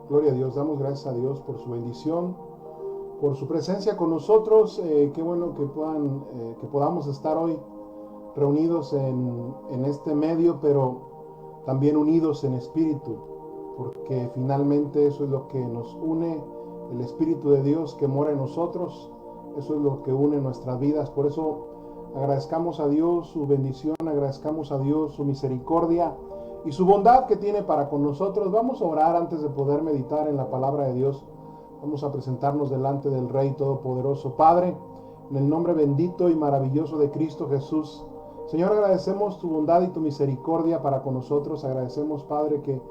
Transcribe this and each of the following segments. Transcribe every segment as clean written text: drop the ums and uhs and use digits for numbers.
Gloria a Dios, damos gracias a Dios por su bendición, por su presencia con nosotros. Qué bueno que podamos estar hoy reunidos en este medio, pero también unidos en espíritu, porque finalmente eso es lo que nos une, el Espíritu de Dios que mora en nosotros. Eso es lo que une nuestras vidas. Por eso agradezcamos a Dios su bendición, agradezcamos a Dios su misericordia y su bondad que tiene para con nosotros. Vamos a orar antes de poder meditar en la palabra de Dios. Vamos a presentarnos delante del Rey Todopoderoso. Padre, en el nombre bendito y maravilloso de Cristo Jesús, Señor, agradecemos tu bondad y tu misericordia para con nosotros. Agradecemos, Padre, que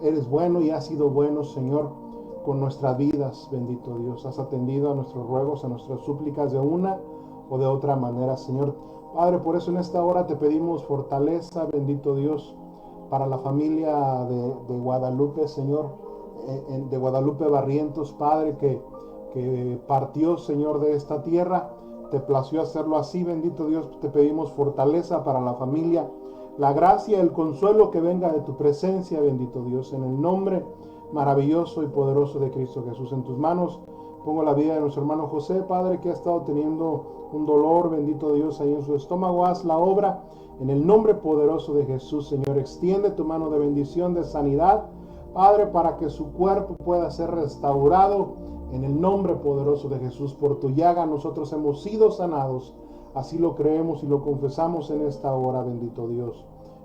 eres bueno y has sido bueno, Señor, con nuestras vidas. Bendito Dios, has atendido a nuestros ruegos, a nuestras súplicas de una o de otra manera, Señor. Padre, por eso en esta hora te pedimos fortaleza, bendito Dios, para la familia de Guadalupe, Señor, de Guadalupe Barrientos, Padre, que partió, Señor, de esta tierra. Te plació hacerlo así, bendito Dios. Te pedimos fortaleza para la familia, la gracia, el consuelo que venga de tu presencia, bendito Dios, en el nombre maravilloso y poderoso de Cristo Jesús. En tus manos pongo la vida de nuestro hermano José, Padre, que ha estado teniendo un dolor, bendito Dios, ahí en su estómago. Haz la obra en el nombre poderoso de Jesús, Señor. Extiende tu mano de bendición, de sanidad, Padre, para que su cuerpo pueda ser restaurado en el nombre poderoso de Jesús. Por tu llaga nosotros hemos sido sanados. Así lo creemos y lo confesamos en esta hora, bendito Dios.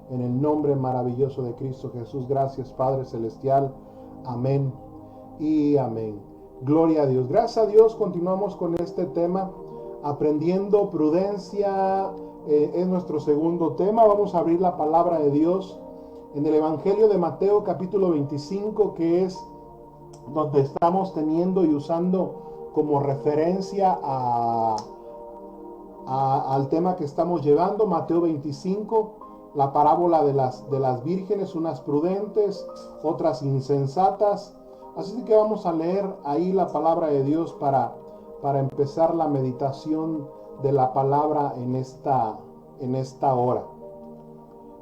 En el nombre maravilloso de Cristo Jesús. Gracias, Padre Celestial. Amén y amén. Gloria a Dios. Gracias a Dios. Continuamos con este tema, aprendiendo prudencia. Es nuestro segundo tema. Vamos a abrir la palabra de Dios en el Evangelio de Mateo capítulo 25, que es donde estamos teniendo y usando como referencia al tema que estamos llevando. Mateo 25, la parábola de las vírgenes, unas prudentes, otras insensatas. Así que vamos a leer ahí la palabra de Dios para empezar la meditación de la palabra en esta hora.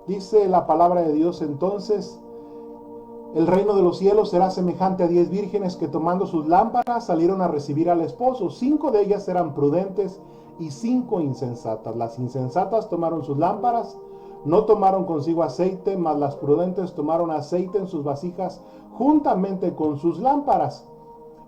Dice la palabra de Dios: entonces el reino de los cielos será semejante a 10 vírgenes que, tomando sus lámparas, salieron a recibir al esposo. 5 de ellas eran prudentes y 5 insensatas. Las insensatas tomaron sus lámparas, no tomaron consigo aceite, mas las prudentes tomaron aceite en sus vasijas juntamente con sus lámparas.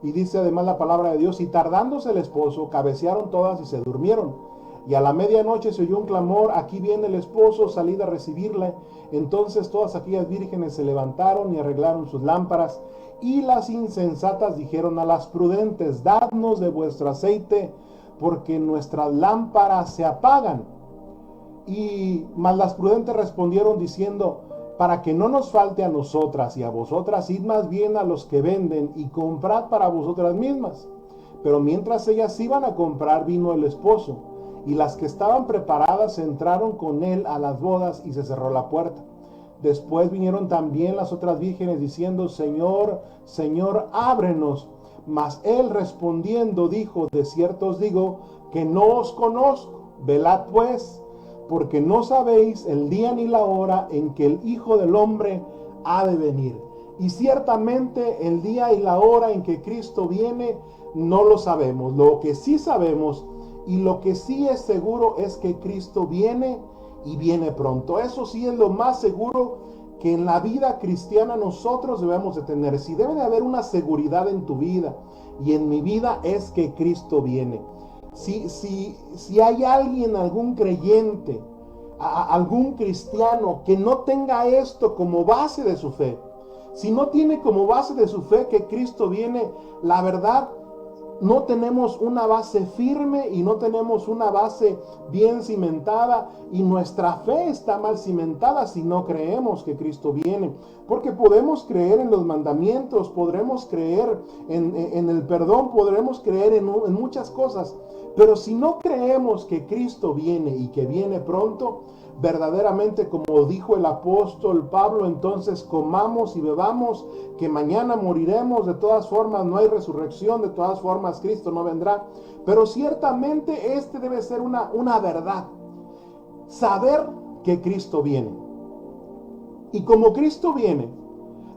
Y dice además la palabra de Dios: y tardándose el esposo, cabecearon todas y se durmieron. Y a la medianoche se oyó un clamor: aquí viene el esposo, salid a recibirle. Entonces todas aquellas vírgenes se levantaron y arreglaron sus lámparas. Y las insensatas dijeron a las prudentes: dadnos de vuestro aceite, porque nuestras lámparas se apagan. Y mas las prudentes respondieron diciendo: para que no nos falte a nosotras y a vosotras, id más bien a los que venden y comprad para vosotras mismas. Pero mientras ellas iban a comprar, vino el esposo, y las que estaban preparadas entraron con él a las bodas, y se cerró la puerta. Después vinieron también las otras vírgenes diciendo: Señor, Señor, ábrenos. Mas él respondiendo dijo: de cierto os digo que no os conozco. Velad pues, porque no sabéis el día ni la hora en que el Hijo del Hombre ha de venir. Y ciertamente el día y la hora en que Cristo viene no lo sabemos. Lo que sí sabemos y lo que sí es seguro es que Cristo viene y viene pronto. Eso sí es lo más seguro que en la vida cristiana nosotros debemos de tener. Si debe de haber una seguridad en tu vida y en mi vida, es que Cristo viene. Si hay alguien, algún creyente, algún cristiano que no tenga esto como base de su fe, si no tiene como base de su fe que Cristo viene, la verdad, no tenemos una base firme y no tenemos una base bien cimentada, y nuestra fe está mal cimentada si no creemos que Cristo viene. Porque podemos creer en los mandamientos, podremos creer en el perdón, podremos creer en muchas cosas, pero si no creemos que Cristo viene y que viene pronto, verdaderamente, como dijo el apóstol Pablo, entonces comamos y bebamos, que mañana moriremos. De todas formas no hay resurrección, de todas formas Cristo no vendrá. Pero ciertamente este debe ser una verdad: saber que Cristo viene. Y como Cristo viene,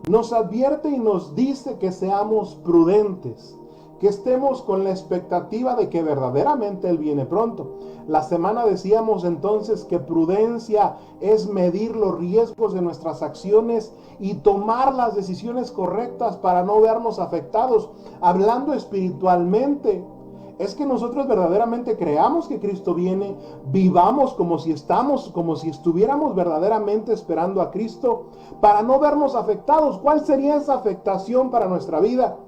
nos advierte y nos dice que seamos prudentes, que estemos con la expectativa de que verdaderamente Él viene pronto. La semana decíamos entonces que prudencia es medir los riesgos de nuestras acciones y tomar las decisiones correctas para no vernos afectados. Hablando espiritualmente, es que nosotros verdaderamente creamos que Cristo viene, vivamos como si estuviéramos verdaderamente esperando a Cristo para no vernos afectados. ¿Cuál sería esa afectación para nuestra vida?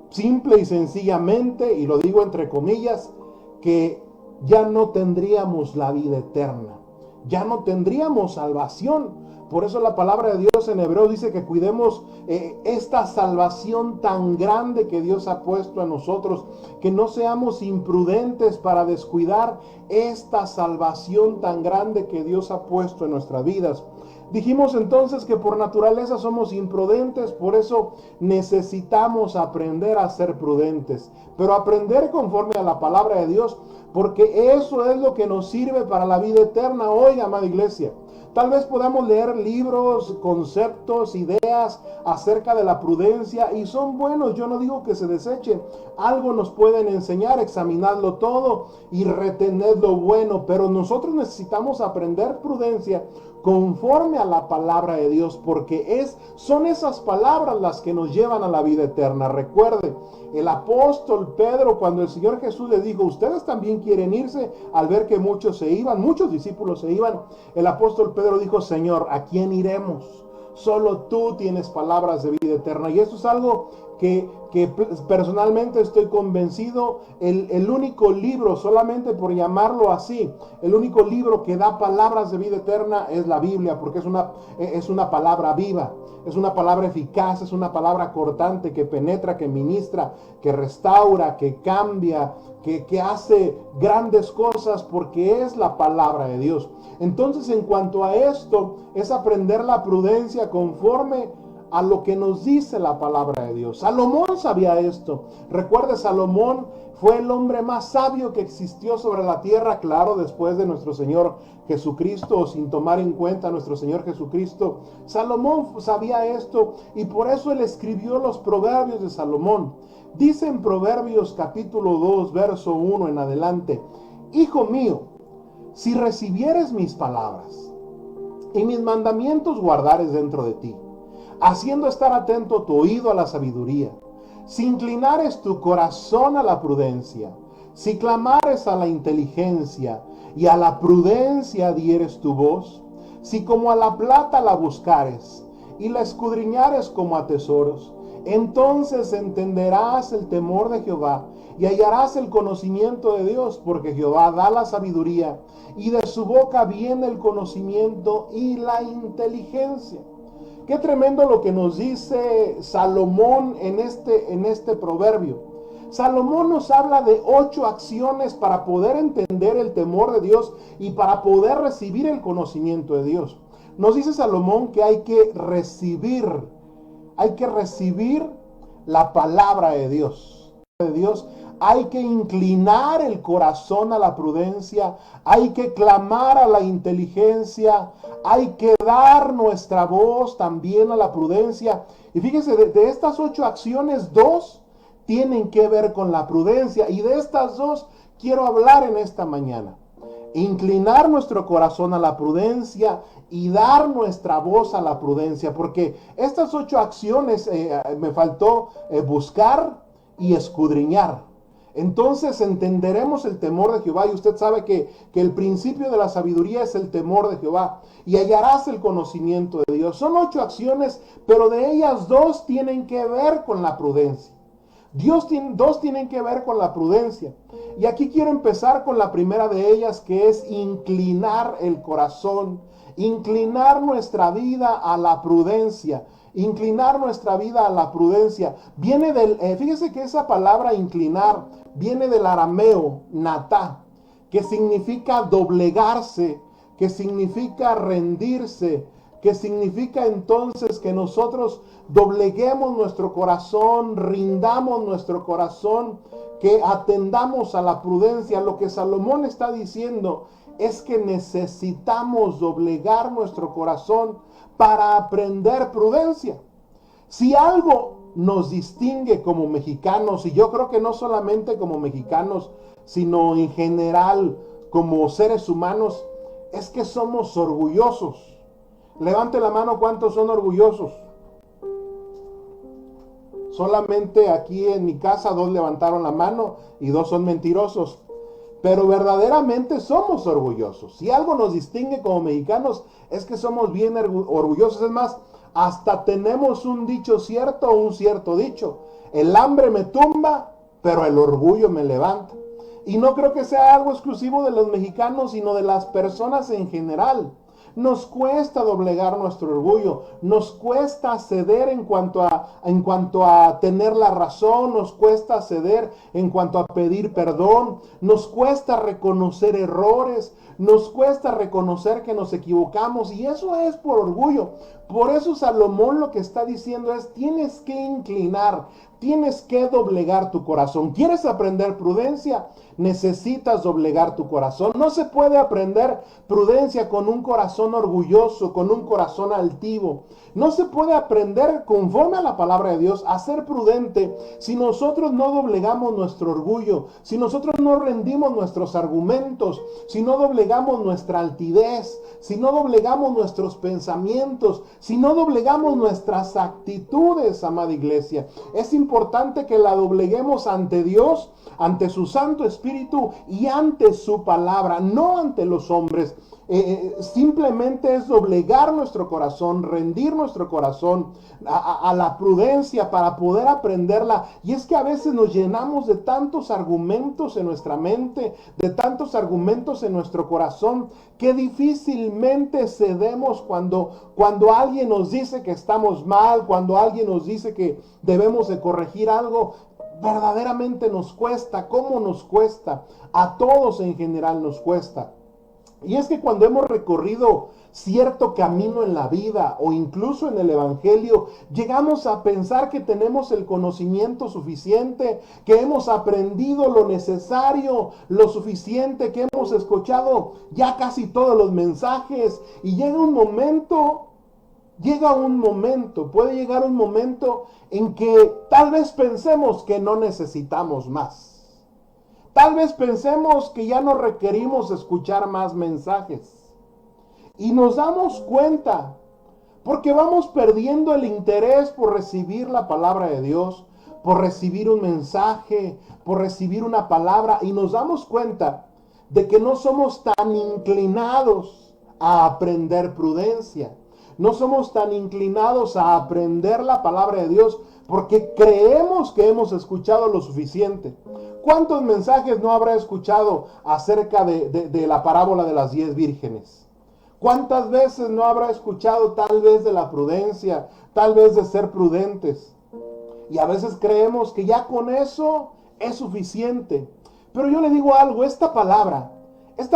Simple y sencillamente, y lo digo entre comillas, que ya no tendríamos la vida eterna, ya no tendríamos salvación. Por eso la palabra de Dios en hebreo dice que cuidemos esta salvación tan grande que Dios ha puesto a nosotros, que no seamos imprudentes para descuidar esta salvación tan grande que Dios ha puesto en nuestras vidas. Dijimos entonces que por naturaleza somos imprudentes, por eso necesitamos aprender a ser prudentes, pero aprender conforme a la palabra de Dios, porque eso es lo que nos sirve para la vida eterna hoy, amada iglesia. Tal vez podamos leer libros, conceptos, ideas acerca de la prudencia y son buenos, yo no digo que se desechen, algo nos pueden enseñar, examinarlo todo y retener lo bueno, pero nosotros necesitamos aprender prudencia conforme a la palabra de Dios, porque son esas palabras las que nos llevan a la vida eterna. Recuerde, el apóstol Pedro, cuando el Señor Jesús le dijo, ustedes también quieren irse, al ver que muchos se iban, muchos discípulos se iban, el apóstol Pedro dijo, Señor, ¿a quién iremos? Solo tú tienes palabras de vida eterna. Y eso es algo que personalmente estoy convencido, el único libro, solamente por llamarlo así, el único libro que da palabras de vida eterna es la Biblia, porque es una palabra viva, es una palabra eficaz, es una palabra cortante que penetra, que ministra, que restaura, que cambia, que hace grandes cosas, porque es la palabra de Dios. Entonces, en cuanto a esto, es aprender la prudencia conforme a lo que nos dice la palabra de Dios. Salomón sabía esto. Recuerde, Salomón fue el hombre más sabio que existió sobre la tierra, claro, después de nuestro Señor Jesucristo, o sin tomar en cuenta a nuestro Señor Jesucristo. Salomón sabía esto y por eso él escribió los proverbios de Salomón. Dice en Proverbios capítulo 2, verso 1 en adelante, Hijo mío, si recibieres mis palabras y mis mandamientos guardares dentro de ti, haciendo estar atento tu oído a la sabiduría, si inclinares tu corazón a la prudencia, si clamares a la inteligencia y a la prudencia dieres tu voz, si como a la plata la buscares y la escudriñares como a tesoros, entonces entenderás el temor de Jehová y hallarás el conocimiento de Dios, porque Jehová da la sabiduría y de su boca viene el conocimiento y la inteligencia. Qué tremendo lo que nos dice Salomón en este proverbio. Salomón nos habla de 8 acciones para poder entender el temor de Dios y para poder recibir el conocimiento de Dios. Nos dice Salomón que hay que recibir la palabra de Dios. Hay que inclinar el corazón a la prudencia, hay que clamar a la inteligencia, hay que dar nuestra voz también a la prudencia. Y fíjese, de estas 8 acciones, 2 tienen que ver con la prudencia, y de estas 2 quiero hablar en esta mañana. Inclinar nuestro corazón a la prudencia y dar nuestra voz a la prudencia, porque estas 8 acciones me faltó buscar y escudriñar. Entonces entenderemos el temor de Jehová, y usted sabe que el principio de la sabiduría es el temor de Jehová, y hallarás el conocimiento de Dios. Son 8 acciones, pero de ellas 2 tienen que ver con la prudencia. 2 tienen que ver con la prudencia. Y aquí quiero empezar con la primera de ellas, que es inclinar el corazón, inclinar nuestra vida a la prudencia. Inclinar nuestra vida a la prudencia. Viene fíjese que esa palabra inclinar viene del arameo natá, que significa doblegarse, que significa rendirse, que significa entonces que nosotros dobleguemos nuestro corazón, rindamos nuestro corazón, que atendamos a la prudencia. Lo que Salomón está diciendo es que necesitamos doblegar nuestro corazón para aprender prudencia. Si algo nos distingue como mexicanos, y yo creo que no solamente como mexicanos, sino en general como seres humanos, es que somos orgullosos. Levante la mano, ¿cuántos son orgullosos? Solamente aquí en mi casa 2 levantaron la mano y 2 son mentirosos. Pero verdaderamente somos orgullosos. Si algo nos distingue como mexicanos es que somos bien orgullosos. Es más, hasta tenemos un dicho cierto, un cierto dicho. El hambre me tumba, pero el orgullo me levanta. Y no creo que sea algo exclusivo de los mexicanos, sino de las personas en general. Nos cuesta doblegar nuestro orgullo, nos cuesta ceder en cuanto a tener la razón, nos cuesta ceder en cuanto a pedir perdón, nos cuesta reconocer errores, nos cuesta reconocer que nos equivocamos, y eso es por orgullo. Por eso Salomón lo que está diciendo es: tienes que inclinar, tienes que doblegar tu corazón. ¿Quieres aprender prudencia? Necesitas doblegar tu corazón. No se puede aprender prudencia con un corazón orgulloso, con un corazón altivo. No se puede aprender conforme a la palabra de Dios a ser prudente si nosotros no doblegamos nuestro orgullo, si nosotros no rendimos nuestros argumentos, si no doblegamos nuestra altivez, si no doblegamos nuestros pensamientos, si no doblegamos nuestras actitudes, amada iglesia. Es importante que la dobleguemos ante Dios, ante su Santo Espíritu y ante su palabra, no ante los hombres. Simplemente es doblegar nuestro corazón, rendir nuestro corazón a la prudencia para poder aprenderla. Y es que a veces nos llenamos de tantos argumentos en nuestra mente, de tantos argumentos en nuestro corazón, que difícilmente cedemos cuando alguien nos dice que estamos mal, cuando alguien nos dice que debemos de corregir algo. Verdaderamente nos cuesta. ¿Cómo nos cuesta? A todos en general nos cuesta. Y es que cuando hemos recorrido cierto camino en la vida o incluso en el evangelio, llegamos a pensar que tenemos el conocimiento suficiente, que hemos aprendido lo necesario, lo suficiente, que hemos escuchado ya casi todos los mensajes, y puede llegar un momento en que tal vez pensemos que no necesitamos más. Tal vez pensemos que ya no requerimos escuchar más mensajes. Y nos damos cuenta, porque vamos perdiendo el interés por recibir la palabra de Dios, por recibir un mensaje, por recibir una palabra, y nos damos cuenta de que no somos tan inclinados a aprender prudencia. No somos tan inclinados a aprender la palabra de Dios porque creemos que hemos escuchado lo suficiente. ¿Cuántos mensajes no habrá escuchado acerca de la parábola de las 10 vírgenes? ¿Cuántas veces no habrá escuchado tal vez de la prudencia, tal vez de ser prudentes? Y a veces creemos que ya con eso es suficiente. Pero yo le digo algo, esta palabra es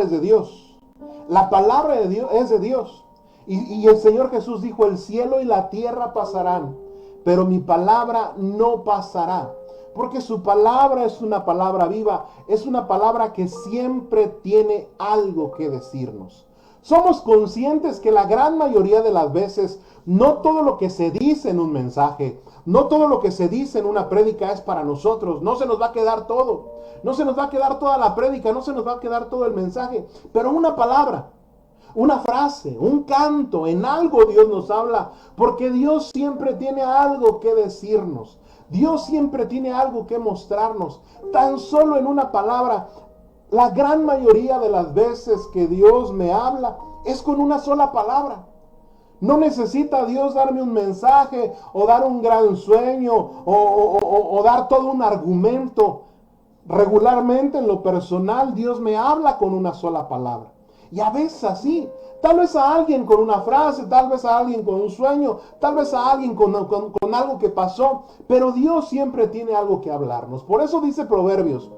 de Dios. La palabra de Dios es de Dios. Y el Señor Jesús dijo: el cielo y la tierra pasarán, pero mi palabra no pasará. Porque su palabra es una palabra viva, es una palabra que siempre tiene algo que decirnos. Somos conscientes que la gran mayoría de las veces no todo lo que se dice en un mensaje, no todo lo que se dice en una prédica es para nosotros. No se nos va a quedar todo, no se nos va a quedar toda la prédica, no se nos va a quedar todo el mensaje, pero una palabra, una frase, un canto, en algo Dios nos habla, porque Dios siempre tiene algo que decirnos. Dios siempre tiene algo que mostrarnos. Tan solo en una palabra. La gran mayoría de las veces que Dios me habla es con una sola palabra. No necesita Dios darme un mensaje o dar un gran sueño o dar todo un argumento. Regularmente en lo personal Dios me habla con una sola palabra. Y a veces así, tal vez a alguien con una frase, tal vez a alguien con un sueño, tal vez a alguien con algo que pasó, pero Dios siempre tiene algo que hablarnos. Por eso dice Proverbios,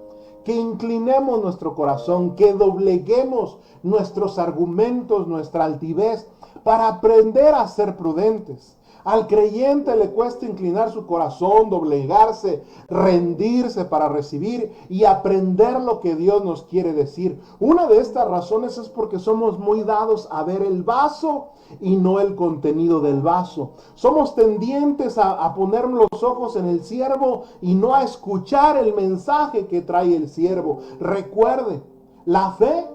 que inclinemos nuestro corazón, que dobleguemos nuestros argumentos, nuestra altivez, para aprender a ser prudentes, Al creyente le cuesta inclinar su corazón, doblegarse, rendirse para recibir y aprender lo que Dios nos quiere decir. Una de estas razones es porque somos muy dados a ver el vaso y no el contenido del vaso. Somos tendientes a poner los ojos en el siervo y no a escuchar el mensaje que trae el siervo. Recuerde, la fe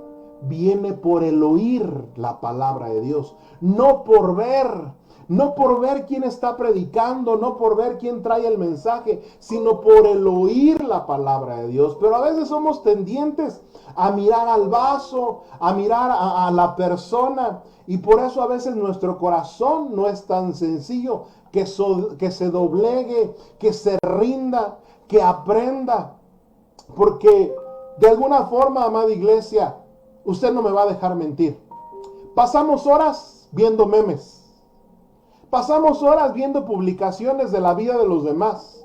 viene por el oír la palabra de Dios, no por ver. No por ver quién está predicando, no por ver quién trae el mensaje, sino por el oír la palabra de Dios. Pero a veces somos tendientes a mirar al vaso, a mirar a la persona, y por eso a veces nuestro corazón no es tan sencillo que se doblegue, que se rinda, que aprenda. Porque de alguna forma, amada iglesia, usted no me va a dejar mentir. Pasamos horas viendo memes. Pasamos horas viendo publicaciones de la vida de los demás.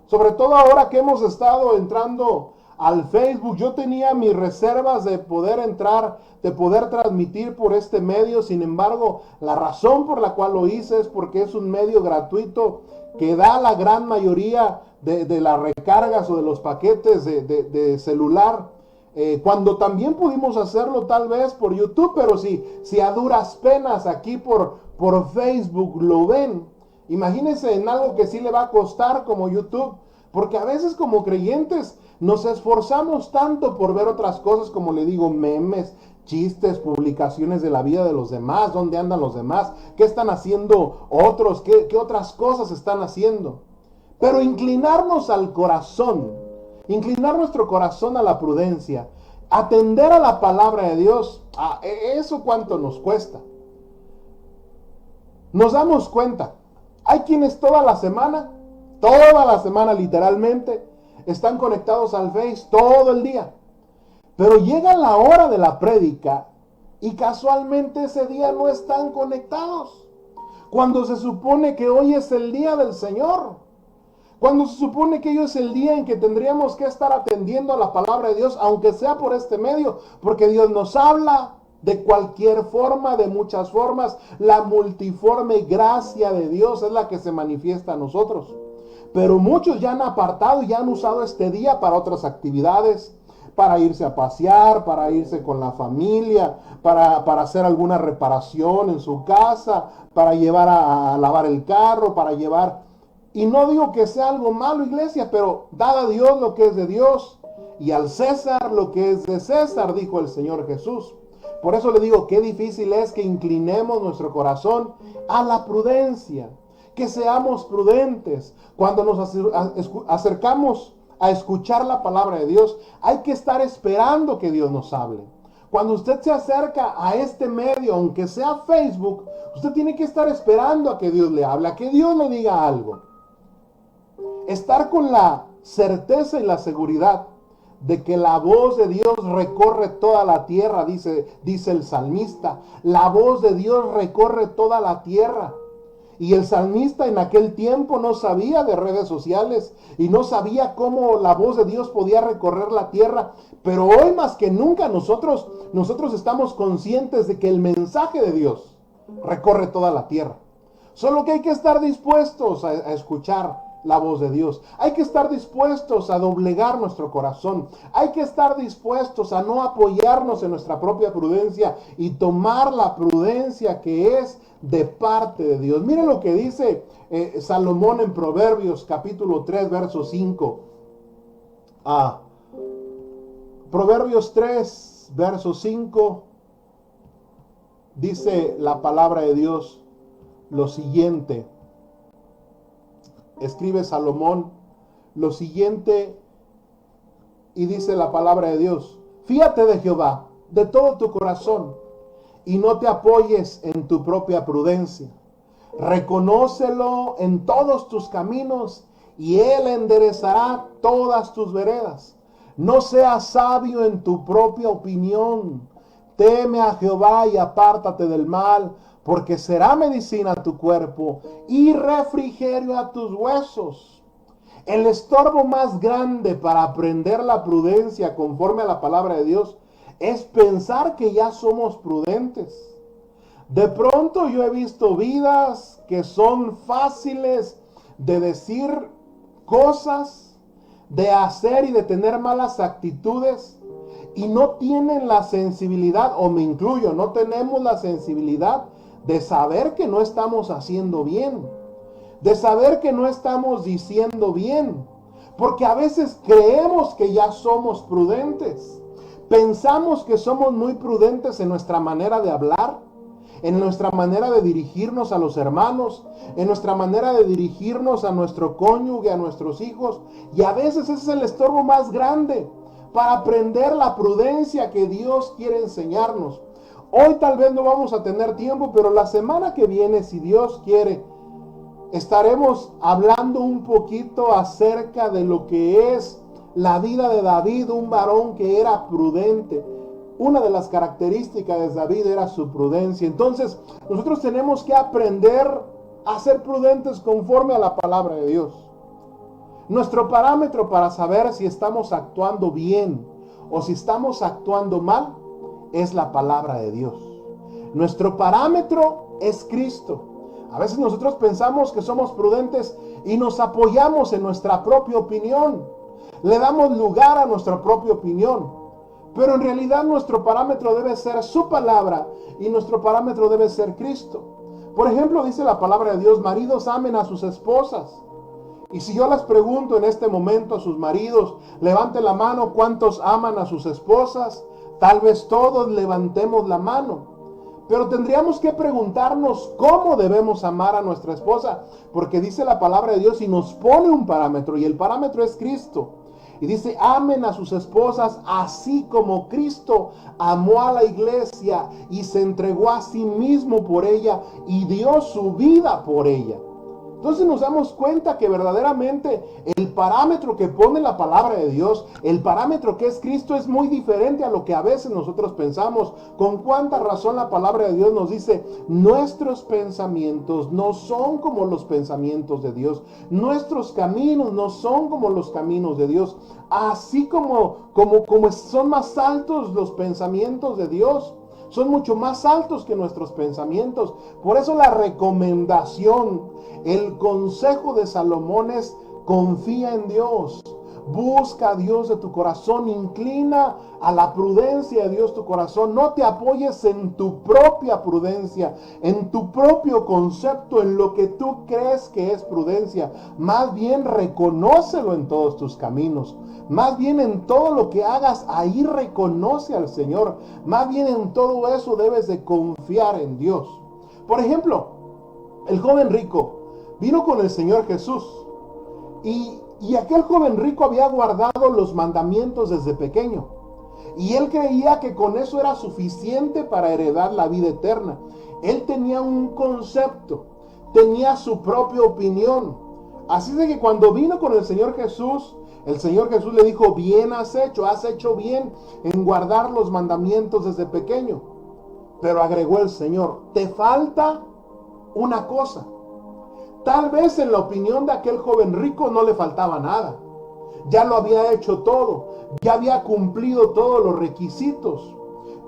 Sobre todo ahora que hemos estado entrando al Facebook. Yo tenía mis reservas de poder entrar, de poder transmitir por este medio. Sin embargo, la razón por la cual lo hice es porque es un medio gratuito que da la gran mayoría de las recargas o de los paquetes de celular. Cuando también pudimos hacerlo tal vez por YouTube, pero si a duras penas aquí por Facebook lo ven, imagínense en algo que sí le va a costar como YouTube, porque a veces como creyentes nos esforzamos tanto por ver otras cosas, como le digo, memes, chistes, publicaciones de la vida de los demás, dónde andan los demás, qué están haciendo otros, qué otras cosas están haciendo. Pero inclinarnos al corazón, inclinar nuestro corazón a la prudencia, atender a la palabra de Dios, eso cuánto nos cuesta. Nos damos cuenta, hay quienes toda la semana literalmente, están conectados al Face todo el día. Pero llega la hora de la prédica y casualmente ese día no están conectados. Cuando se supone que hoy es el día del Señor. Cuando se supone que hoy es el día en que tendríamos que estar atendiendo a la palabra de Dios, aunque sea por este medio, porque Dios nos habla de cualquier forma, de muchas formas. La multiforme gracia de Dios es la que se manifiesta a nosotros. Pero muchos ya han apartado y ya han usado este día para otras actividades, para irse a pasear, para irse con la familia, para hacer alguna reparación en su casa, para llevar a lavar el carro, para llevar... Y no digo que sea algo malo, iglesia, pero dad a Dios lo que es de Dios y al César lo que es de César, dijo el Señor Jesús. Por eso le digo, qué difícil es que inclinemos nuestro corazón a la prudencia, que seamos prudentes. Cuando nos acercamos a escuchar la palabra de Dios, hay que estar esperando que Dios nos hable. Cuando usted se acerca a este medio, aunque sea Facebook, usted tiene que estar esperando a que Dios le hable, a que Dios le diga algo. Estar con la certeza y la seguridad de que la voz de Dios recorre toda la tierra, dice el salmista. La voz de Dios recorre toda la tierra. Y el salmista en aquel tiempo no sabía de redes sociales y no sabía cómo la voz de Dios podía recorrer la tierra. Pero hoy más que nunca nosotros estamos conscientes de que el mensaje de Dios recorre toda la tierra. Solo que hay que estar dispuestos a escuchar la voz de Dios. Hay que estar dispuestos a doblegar nuestro corazón. Hay que estar dispuestos a no apoyarnos en nuestra propia prudencia y tomar la prudencia que es de parte de Dios. Mire lo que dice Salomón en Proverbios capítulo 3, verso 5. Proverbios 3, verso 5. Dice la palabra de Dios lo siguiente. Escribe Salomón lo siguiente y dice la palabra de Dios: fíate de Jehová de todo tu corazón y no te apoyes en tu propia prudencia. Reconócelo en todos tus caminos y Él enderezará todas tus veredas. No seas sabio en tu propia opinión. Teme a Jehová y apártate del mal, porque será medicina a tu cuerpo y refrigerio a tus huesos. El estorbo más grande para aprender la prudencia conforme a la palabra de Dios es pensar que ya somos prudentes. De pronto yo he visto vidas que son fáciles de decir cosas, de hacer y de tener malas actitudes, y no tienen la sensibilidad, o me incluyo, no tenemos la sensibilidad de saber que no estamos haciendo bien, de saber que no estamos diciendo bien, porque a veces creemos que ya somos prudentes. Pensamos que somos muy prudentes en nuestra manera de hablar, en nuestra manera de dirigirnos a los hermanos, en nuestra manera de dirigirnos a nuestro cónyuge, a nuestros hijos. Y a veces ese es el estorbo más grande para aprender la prudencia que Dios quiere enseñarnos. Hoy tal vez no vamos a tener tiempo, pero la semana que viene, si Dios quiere, estaremos hablando un poquito acerca de lo que es la vida de David, un varón que era prudente. Una de las características de David era su prudencia. Entonces, nosotros tenemos que aprender a ser prudentes conforme a la palabra de Dios. Nuestro parámetro para saber si estamos actuando bien o si estamos actuando mal es la palabra de Dios. Nuestro parámetro es Cristo. A veces nosotros pensamos que somos prudentes y nos apoyamos en nuestra propia opinión. Le damos lugar a nuestra propia opinión. Pero en realidad nuestro parámetro debe ser su palabra y nuestro parámetro debe ser Cristo. Por ejemplo, dice la palabra de Dios, maridos amen a sus esposas. Y si yo les pregunto en este momento a sus maridos, levante la mano, ¿cuántos aman a sus esposas? Tal vez todos levantemos la mano. Pero tendríamos que preguntarnos cómo debemos amar a nuestra esposa, porque dice la palabra de Dios y nos pone un parámetro, y el parámetro es Cristo. Y dice, amen a sus esposas así como Cristo amó a la iglesia y se entregó a sí mismo por ella y dio su vida por ella. Entonces nos damos cuenta que verdaderamente el parámetro que pone la palabra de Dios, el parámetro que es Cristo, es muy diferente a lo que a veces nosotros pensamos. Con cuánta razón la palabra de Dios nos dice, nuestros pensamientos no son como los pensamientos de Dios. Nuestros caminos no son como los caminos de Dios. Así como son más altos los pensamientos de Dios, son mucho más altos que nuestros pensamientos. Por eso la recomendación, el consejo de Salomón es: confía en Dios, busca a Dios de tu corazón, inclina a la prudencia de Dios tu corazón. No te apoyes en tu propia prudencia, en tu propio concepto, en lo que tú crees que es prudencia. Más bien reconócelo en todos tus caminos. Más bien en todo lo que hagas, ahí reconoce al Señor. Más bien en todo eso debes de confiar en Dios. Por ejemplo, el joven rico vino con el Señor Jesús. Y aquel joven rico había guardado los mandamientos desde pequeño. Y él creía que con eso era suficiente para heredar la vida eterna. Él tenía un concepto, tenía su propia opinión. Así de que cuando vino con el Señor Jesús le dijo, bien has hecho bien en guardar los mandamientos desde pequeño. Pero agregó el Señor, te falta una cosa. Tal vez en la opinión de aquel joven rico no le faltaba nada. Ya lo había hecho todo, ya había cumplido todos los requisitos.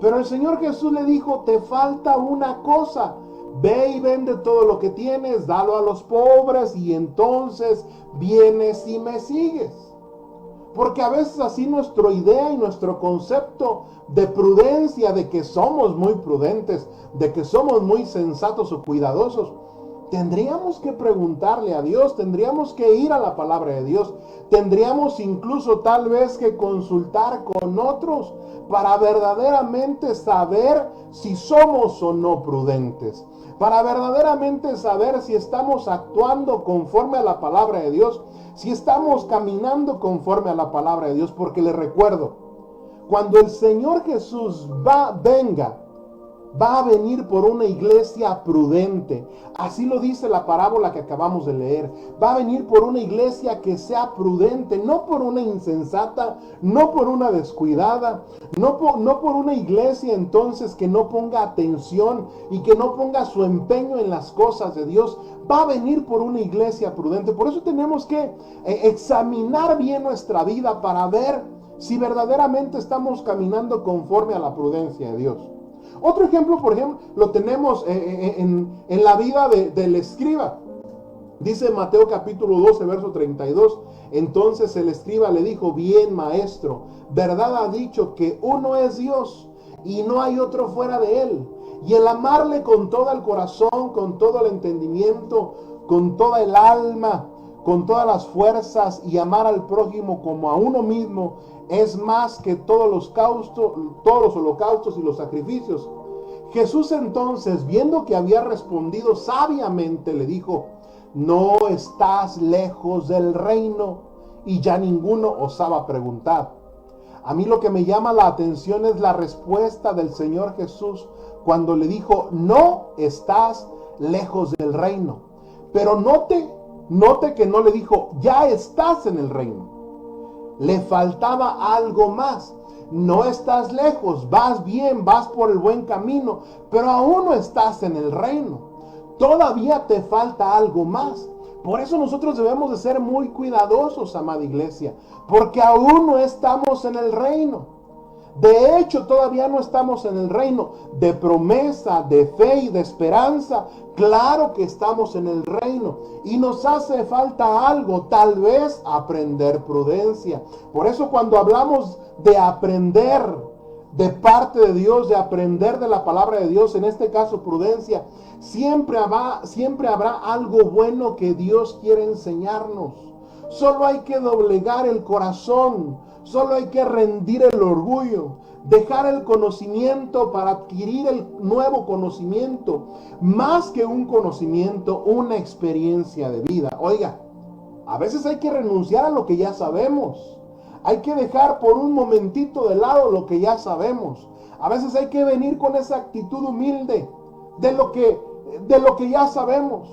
Pero el Señor Jesús le dijo, te falta una cosa. Ve y vende todo lo que tienes, dalo a los pobres y entonces vienes y me sigues. Porque a veces así nuestra idea y nuestro concepto de prudencia, de que somos muy prudentes, de que somos muy sensatos o cuidadosos, tendríamos que preguntarle a Dios, tendríamos que ir a la palabra de Dios, tendríamos incluso tal vez que consultar con otros para verdaderamente saber si somos o no prudentes, para verdaderamente saber si estamos actuando conforme a la palabra de Dios, si estamos caminando conforme a la palabra de Dios. Porque les recuerdo, cuando el Señor Jesús venga, va a venir por una iglesia prudente. Así lo dice la parábola que acabamos de leer. Va a venir por una iglesia que sea prudente, no por una insensata, no por una descuidada, no por una iglesia entonces que no ponga atención y que no ponga su empeño en las cosas de Dios. Va a venir por una iglesia prudente. Por eso tenemos que examinar bien nuestra vida para ver si verdaderamente estamos caminando conforme a la prudencia de Dios. Otro ejemplo, por ejemplo, lo tenemos en la vida del escriba. Dice Mateo capítulo 12, verso 32. Entonces el escriba le dijo: bien, maestro, verdad ha dicho que uno es Dios y no hay otro fuera de él. Y el amarle con todo el corazón, con todo el entendimiento, con toda el alma, con todas las fuerzas, y amar al prójimo como a uno mismo, es más que todos los holocaustos y los sacrificios. Jesús entonces, viendo que había respondido sabiamente, le dijo: no estás lejos del reino. Y ya ninguno osaba preguntar. A mí lo que me llama la atención es la respuesta del Señor Jesús cuando le dijo: no estás lejos del reino. Pero note que no le dijo: ya estás en el reino. Le faltaba algo más. No estás lejos, vas bien, vas por el buen camino, pero aún no estás en el reino. Todavía te falta algo más. Por eso nosotros debemos de ser muy cuidadosos, amada iglesia, porque aún no estamos en el reino. De hecho, todavía no estamos en el reino de promesa, de fe y de esperanza. Claro que estamos en el reino y nos hace falta algo, tal vez aprender prudencia. Por eso cuando hablamos de aprender de parte de Dios, de aprender de la palabra de Dios, en este caso prudencia, siempre habrá algo bueno que Dios quiere enseñarnos. Solo hay que doblegar el corazón. Solo hay que rendir el orgullo, dejar el conocimiento para adquirir el nuevo conocimiento. Más que un conocimiento, una experiencia de vida. Oiga, a veces hay que renunciar a lo que ya sabemos. Hay que dejar por un momentito de lado lo que ya sabemos. A veces hay que venir con esa actitud humilde de lo que ya sabemos,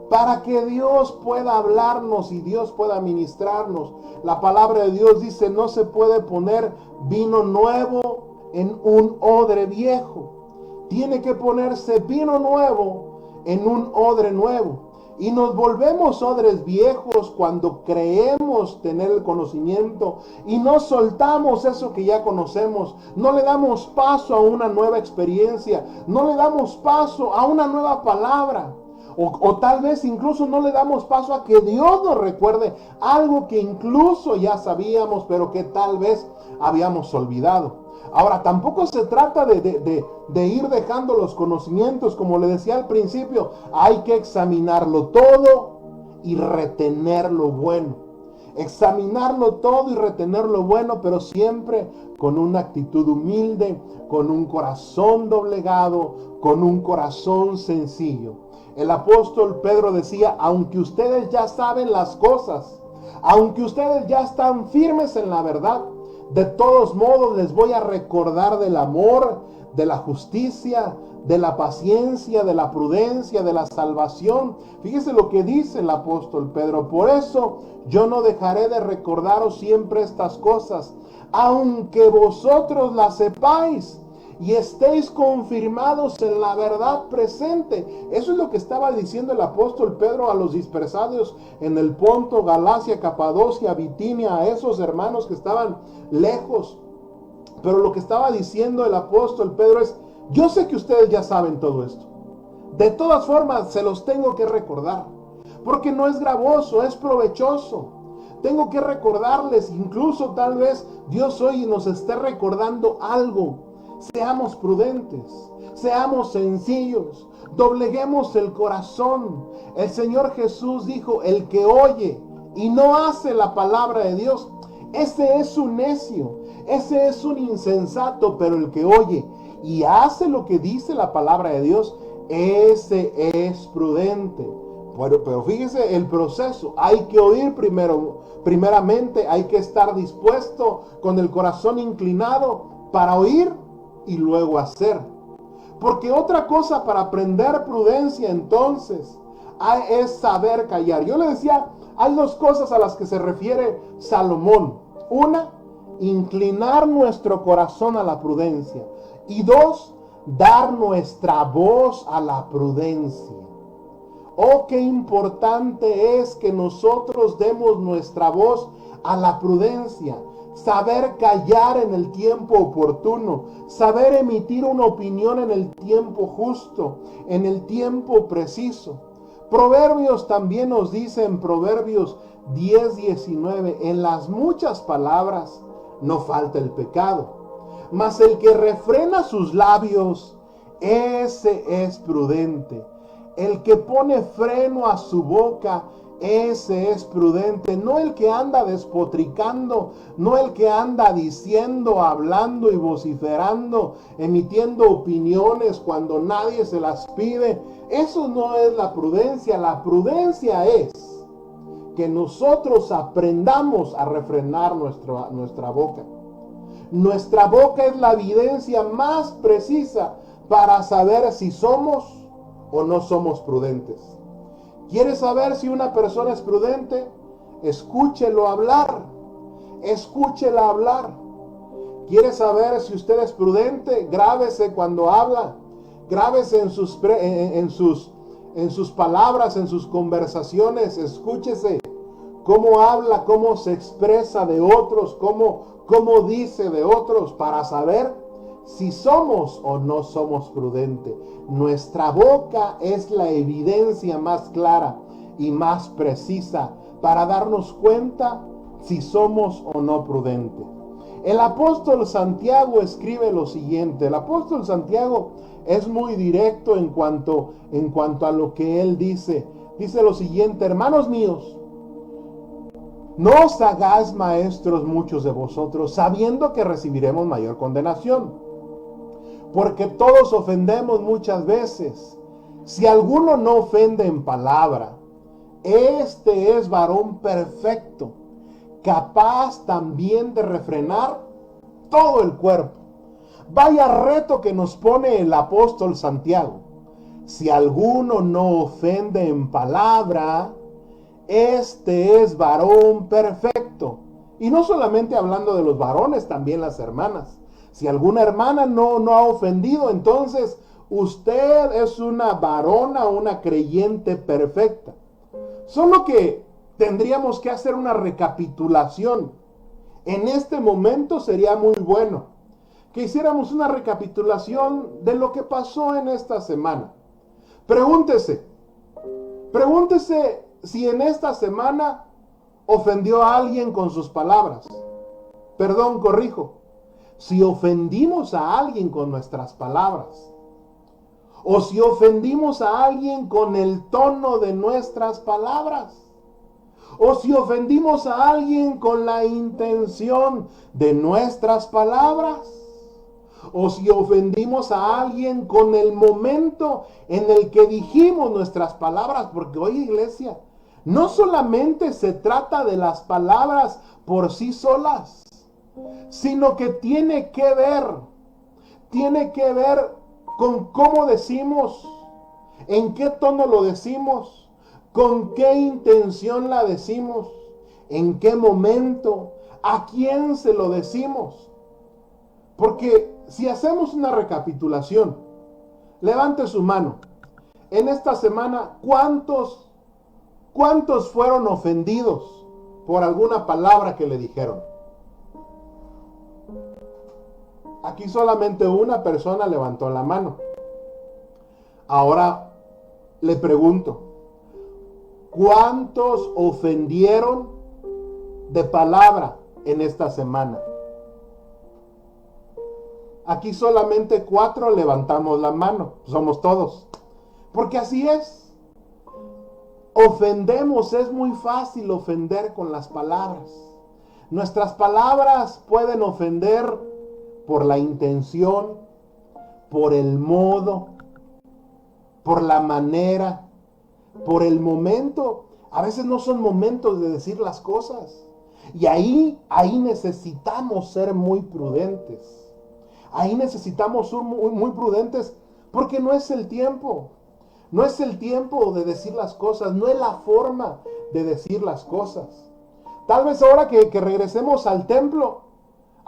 para que Dios pueda hablarnos y Dios pueda ministrarnos. La palabra de Dios dice: no se puede poner vino nuevo en un odre viejo. Tiene que ponerse vino nuevo en un odre nuevo. Y nos volvemos odres viejos cuando creemos tener el conocimiento y no soltamos eso que ya conocemos. No le damos paso a una nueva experiencia. No le damos paso a una nueva palabra. O tal vez incluso no le damos paso a que Dios nos recuerde algo que incluso ya sabíamos, pero que tal vez habíamos olvidado. Ahora, tampoco se trata de ir dejando los conocimientos, como le decía al principio. Hay que examinarlo todo y retener lo bueno. Examinarlo todo y retener lo bueno, pero siempre con una actitud humilde, con un corazón doblegado, con un corazón sencillo. El apóstol Pedro decía: aunque ustedes ya saben las cosas, aunque ustedes ya están firmes en la verdad, de todos modos les voy a recordar del amor, de la justicia, de la paciencia, de la prudencia, de la salvación. Fíjese lo que dice el apóstol Pedro: por eso yo no dejaré de recordaros siempre estas cosas, aunque vosotros las sepáis y estéis confirmados en la verdad presente. Eso es lo que estaba diciendo el apóstol Pedro a los dispersados en el Ponto, Galacia, Capadocia, Bitinia, a esos hermanos que estaban lejos. Pero lo que estaba diciendo el apóstol Pedro es: yo sé que ustedes ya saben todo esto. De todas formas, se los tengo que recordar, porque no es gravoso, es provechoso. Tengo que recordarles, incluso tal vez Dios hoy nos esté recordando algo. Seamos prudentes, seamos sencillos, dobleguemos el corazón. El Señor Jesús dijo: el que oye y no hace la palabra de Dios, ese es un necio, ese es un insensato. Pero el que oye y hace lo que dice la palabra de Dios, ese es prudente. Pero fíjese el proceso. Hay que oír primeramente, hay que estar dispuesto con el corazón inclinado para oír y luego hacer. Porque otra cosa para aprender prudencia entonces es saber callar. Yo le decía, hay dos cosas a las que se refiere Salomón. Una, inclinar nuestro corazón a la prudencia. Y dos, dar nuestra voz a la prudencia. Oh, qué importante es que nosotros demos nuestra voz a la prudencia. saber callar en el tiempo oportuno, saber emitir una opinión en el tiempo justo, en el tiempo preciso. Proverbios también nos dice en Proverbios 10:19, en las muchas palabras no falta el pecado, mas el que refrena sus labios, ese es prudente. El que pone freno a su boca, ese es prudente. No el que anda despotricando, no el que anda diciendo, hablando y vociferando, emitiendo opiniones cuando nadie se las pide. Eso no es la prudencia. La prudencia es que nosotros aprendamos a refrenar nuestra boca. Nuestra boca es la evidencia más precisa para saber si somos o no somos prudentes. ¿Quieres saber si una persona es prudente? Escúchelo hablar. Escúchela hablar. ¿Quieres saber si usted es prudente? Grábese cuando habla. Grábese en sus palabras, en sus conversaciones. Escúchese cómo habla, cómo se expresa de otros, cómo dice de otros, para saber si somos o no somos prudentes. Nuestra boca es la evidencia más clara y más precisa para darnos cuenta si somos o no prudentes. El apóstol Santiago escribe lo siguiente. El apóstol Santiago es muy directo en cuanto a lo que él dice. Dice lo siguiente: hermanos míos, no os hagáis maestros muchos de vosotros, sabiendo que recibiremos mayor condenación. Porque todos ofendemos muchas veces. Si alguno no ofende en palabra, este es varón perfecto, capaz también de refrenar todo el cuerpo. Vaya reto que nos pone el apóstol Santiago. Si alguno no ofende en palabra, este es varón perfecto. Y no solamente hablando de los varones, también las hermanas. Si alguna hermana no ha ofendido, entonces usted es una varona, una creyente perfecta. Solo que tendríamos que hacer una recapitulación. En este momento sería muy bueno que hiciéramos una recapitulación de lo que pasó en esta semana. Pregúntese si en esta semana ofendió a alguien con sus palabras. Perdón, corrijo. Si ofendimos a alguien con nuestras palabras, o si ofendimos a alguien con el tono de nuestras palabras, o si ofendimos a alguien con la intención de nuestras palabras, o si ofendimos a alguien con el momento en el que dijimos nuestras palabras. Porque hoy, iglesia, no solamente se trata de las palabras por sí solas, sino que tiene que ver con cómo decimos, en qué tono lo decimos, con qué intención la decimos, en qué momento, a quién se lo decimos. Porque si hacemos una recapitulación, levante su mano. En esta semana, ¿cuántos fueron ofendidos por alguna palabra que le dijeron? Aquí solamente una persona levantó la mano. Ahora le pregunto, ¿cuántos ofendieron de palabra en esta semana? Aquí solamente 4 levantamos la mano. Somos todos. Porque así es. Ofendemos, es muy fácil ofender con las palabras. Nuestras palabras pueden ofender por la intención, por el modo, por la manera, por el momento. A veces no son momentos de decir las cosas. Y ahí necesitamos ser muy prudentes. Ahí necesitamos ser muy prudentes porque no es el tiempo. No es el tiempo de decir las cosas. No es la forma de decir las cosas. Tal vez ahora que regresemos al templo,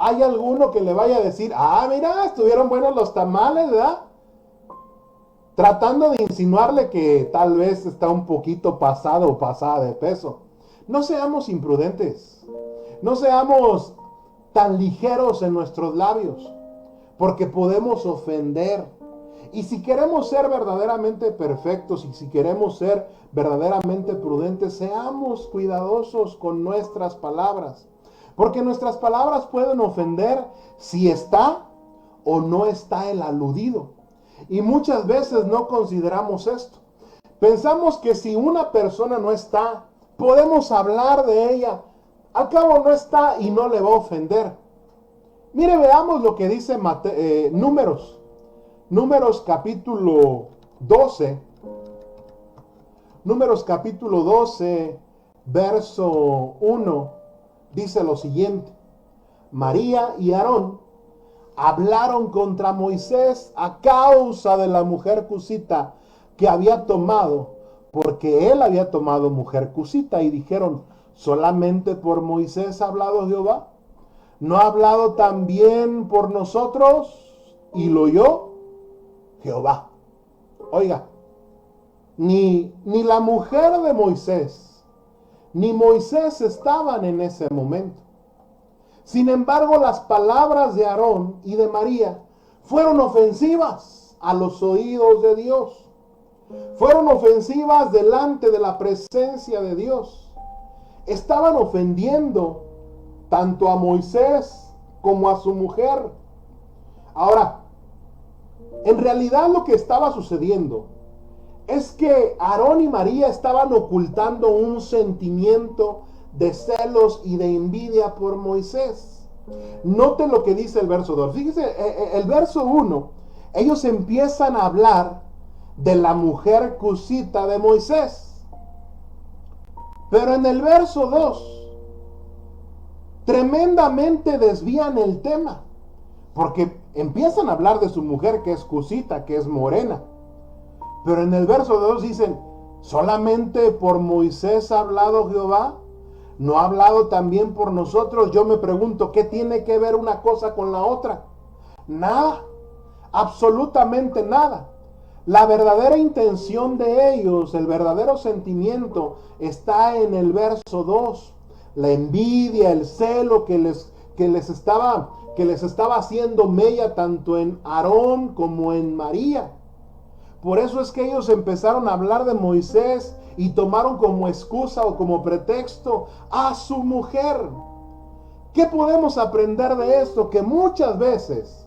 hay alguno que le vaya a decir: mira, estuvieron buenos los tamales, ¿verdad? Tratando de insinuarle que tal vez está un poquito pasado o pasada de peso. No seamos imprudentes. No seamos tan ligeros en nuestros labios, porque podemos ofender. Y si queremos ser verdaderamente perfectos y si queremos ser verdaderamente prudentes, seamos cuidadosos con nuestras palabras, porque nuestras palabras pueden ofender si está o no está el aludido. Y muchas veces no consideramos esto. Pensamos que si una persona no está, podemos hablar de ella. Al cabo no está y no le va a ofender. Mire, veamos lo que dice Números. Números capítulo 12. Números capítulo 12, verso 1. Dice lo siguiente. María y Aarón hablaron contra Moisés a causa de la mujer cusita que había tomado, porque él había tomado mujer cusita, y dijeron: ¿solamente por Moisés ha hablado Jehová? ¿No ha hablado también por nosotros? Y lo oyó Jehová. Oiga, ni la mujer de Moisés, ni Moisés estaban en ese momento. Sin embargo, las palabras de Aarón y de María fueron ofensivas a los oídos de Dios. Fueron ofensivas delante de la presencia de Dios. Estaban ofendiendo tanto a Moisés como a su mujer. Ahora, en realidad lo que estaba sucediendo es que Aarón y María estaban ocultando un sentimiento de celos y de envidia por Moisés. Note lo que dice el verso 2. Fíjese, el verso 1, ellos empiezan a hablar de la mujer cusita de Moisés. Pero en el verso 2, tremendamente desvían el tema, porque empiezan a hablar de su mujer que es cusita, que es morena. Pero en el verso 2 dicen: ¿solamente por Moisés ha hablado Jehová? ¿No ha hablado también por nosotros? Yo me pregunto, ¿qué tiene que ver una cosa con la otra? Nada, absolutamente nada. La verdadera intención de ellos, el verdadero sentimiento, está en el verso 2. La envidia, el celo que les estaba haciendo mella tanto en Aarón como en María. Por eso es que ellos empezaron a hablar de Moisés y tomaron como excusa o como pretexto a su mujer. ¿Qué podemos aprender de esto? Que muchas veces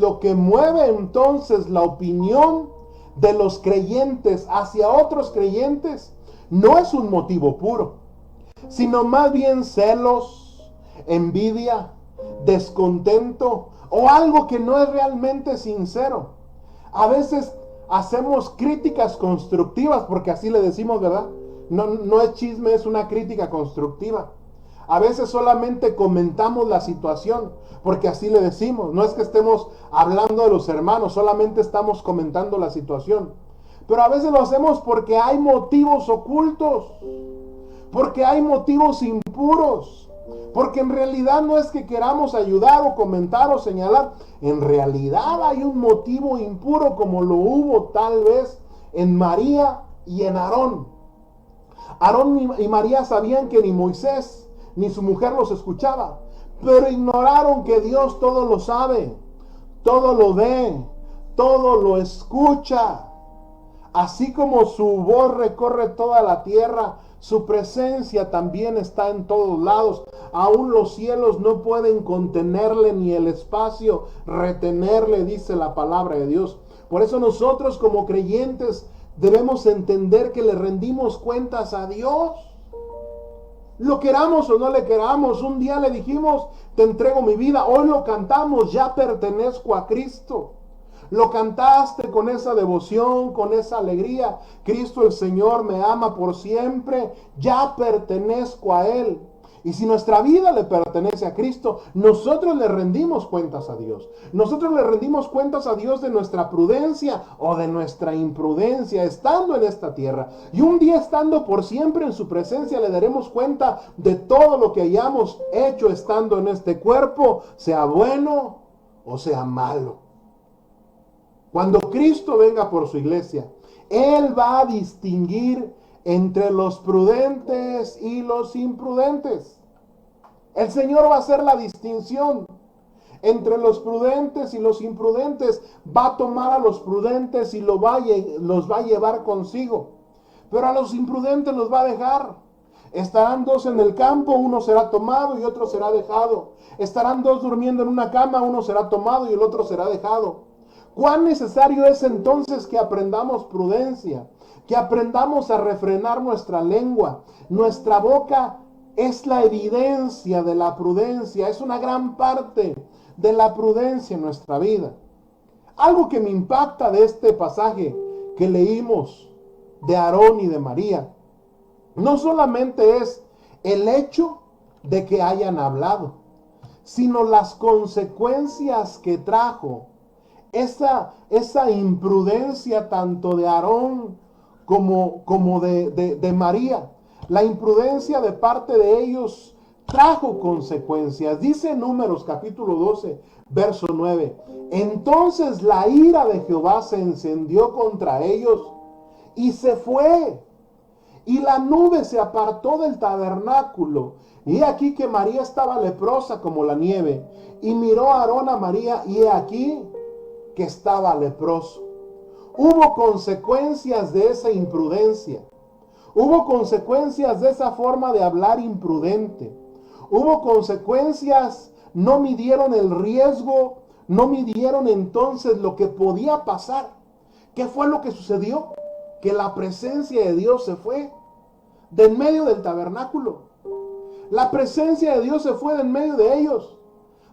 lo que mueve entonces la opinión de los creyentes hacia otros creyentes no es un motivo puro, sino más bien celos, envidia, descontento o algo que no es realmente sincero. A veces hacemos críticas constructivas, porque así le decimos, ¿verdad? No es chisme, es una crítica constructiva. A veces solamente comentamos la situación, porque así le decimos. No es que estemos hablando de los hermanos, solamente estamos comentando la situación. Pero a veces lo hacemos porque hay motivos ocultos, porque hay motivos impuros, porque en realidad no es que queramos ayudar o comentar o señalar. En realidad hay un motivo impuro, como lo hubo tal vez en María y en Aarón. Aarón y María sabían que ni Moisés ni su mujer los escuchaba, pero ignoraron que Dios todo lo sabe, todo lo ve, todo lo escucha. Así como su voz recorre toda la tierra, su presencia también está en todos lados. Aún los cielos no pueden contenerle, ni el espacio retenerle, dice la palabra de Dios. Por eso nosotros como creyentes debemos entender que le rendimos cuentas a Dios. Lo queramos o no le queramos. Un día le dijimos: te entrego mi vida. Hoy lo cantamos: ya pertenezco a Cristo. Lo cantaste con esa devoción, con esa alegría. Cristo el Señor me ama por siempre. Ya pertenezco a Él. Y si nuestra vida le pertenece a Cristo, nosotros le rendimos cuentas a Dios. Nosotros le rendimos cuentas a Dios de nuestra prudencia o de nuestra imprudencia estando en esta tierra. Y un día, estando por siempre en su presencia, le daremos cuenta de todo lo que hayamos hecho estando en este cuerpo, sea bueno o sea malo. Cuando Cristo venga por su iglesia, Él va a distinguir entre los prudentes y los imprudentes. El Señor va a hacer la distinción entre los prudentes y los imprudentes. Va a tomar a los prudentes y los va a llevar consigo. Pero a los imprudentes los va a dejar. Estarán dos en el campo, uno será tomado y otro será dejado. Estarán dos durmiendo en una cama, uno será tomado y el otro será dejado. ¿Cuán necesario es entonces que aprendamos prudencia? Que aprendamos a refrenar nuestra lengua. Nuestra boca es la evidencia de la prudencia, es una gran parte de la prudencia en nuestra vida. Algo que me impacta de este pasaje que leímos de Aarón y de María, no solamente es el hecho de que hayan hablado, sino las consecuencias que trajo esa imprudencia tanto de Aarón como de María. La imprudencia de parte de ellos trajo consecuencias. Dice Números capítulo 12, verso 9. Entonces la ira de Jehová se encendió contra ellos y se fue. Y la nube se apartó del tabernáculo. Y he aquí que María estaba leprosa como la nieve. Y miró a Aarón a María y he aquí que estaba leproso. Hubo consecuencias de esa imprudencia. Hubo consecuencias de esa forma de hablar imprudente. Hubo consecuencias, no midieron el riesgo, no midieron entonces lo que podía pasar. ¿Qué fue lo que sucedió? Que la presencia de Dios se fue de en medio del tabernáculo. La presencia de Dios se fue de en medio de ellos.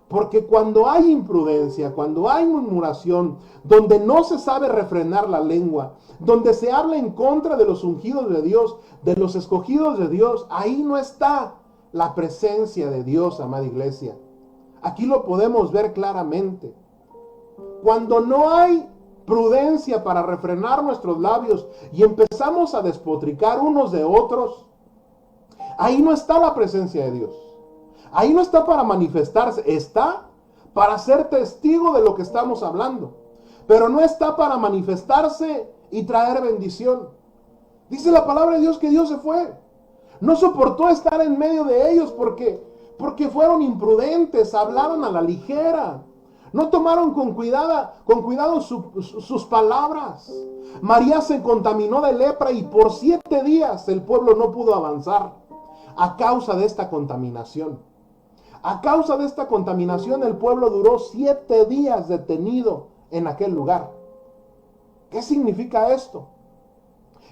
Porque cuando hay imprudencia, cuando hay murmuración, donde no se sabe refrenar la lengua, donde se habla en contra de los ungidos de Dios, de los escogidos de Dios, ahí no está la presencia de Dios, amada iglesia. Aquí lo podemos ver claramente. Cuando no hay prudencia para refrenar nuestros labios y empezamos a despotricar unos de otros, ahí no está la presencia de Dios. Ahí no está para manifestarse, está para ser testigo de lo que estamos hablando. Pero no está para manifestarse y traer bendición. Dice la palabra de Dios que Dios se fue. No soportó estar en medio de ellos porque fueron imprudentes, hablaron a la ligera. No tomaron con cuidado sus palabras. María se contaminó de lepra y por 7 días el pueblo no pudo avanzar a causa de esta contaminación. A causa de esta contaminación el pueblo duró 7 días detenido en aquel lugar. ¿Qué significa esto?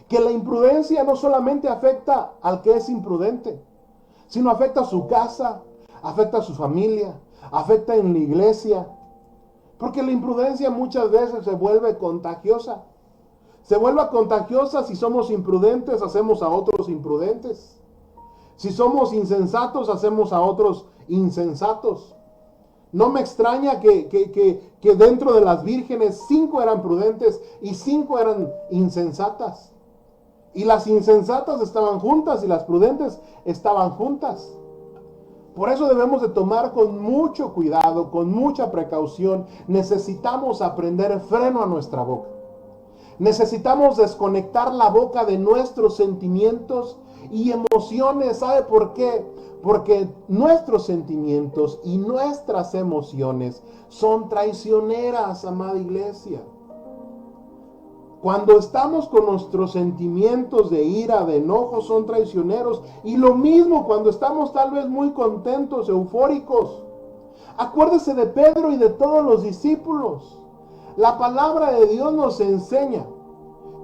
Que la imprudencia no solamente afecta al que es imprudente, sino afecta a su casa, afecta a su familia, afecta en la iglesia. Porque la imprudencia muchas veces se vuelve contagiosa. Se vuelve contagiosa si somos imprudentes, hacemos a otros imprudentes. Si somos insensatos, hacemos a otros insensatos. No me extraña que dentro de las vírgenes 5 eran prudentes y 5 eran insensatas. Y las insensatas estaban juntas y las prudentes estaban juntas. Por eso debemos de tomar con mucho cuidado, con mucha precaución. Necesitamos aprender freno a nuestra boca. Necesitamos desconectar la boca de nuestros sentimientos y emociones. ¿Sabe por qué? Porque nuestros sentimientos y nuestras emociones son traicioneras, amada iglesia. Cuando estamos con nuestros sentimientos de ira, de enojo, son traicioneros. Y lo mismo cuando estamos tal vez muy contentos, eufóricos. Acuérdese de Pedro y de todos los discípulos. La palabra de Dios nos enseña.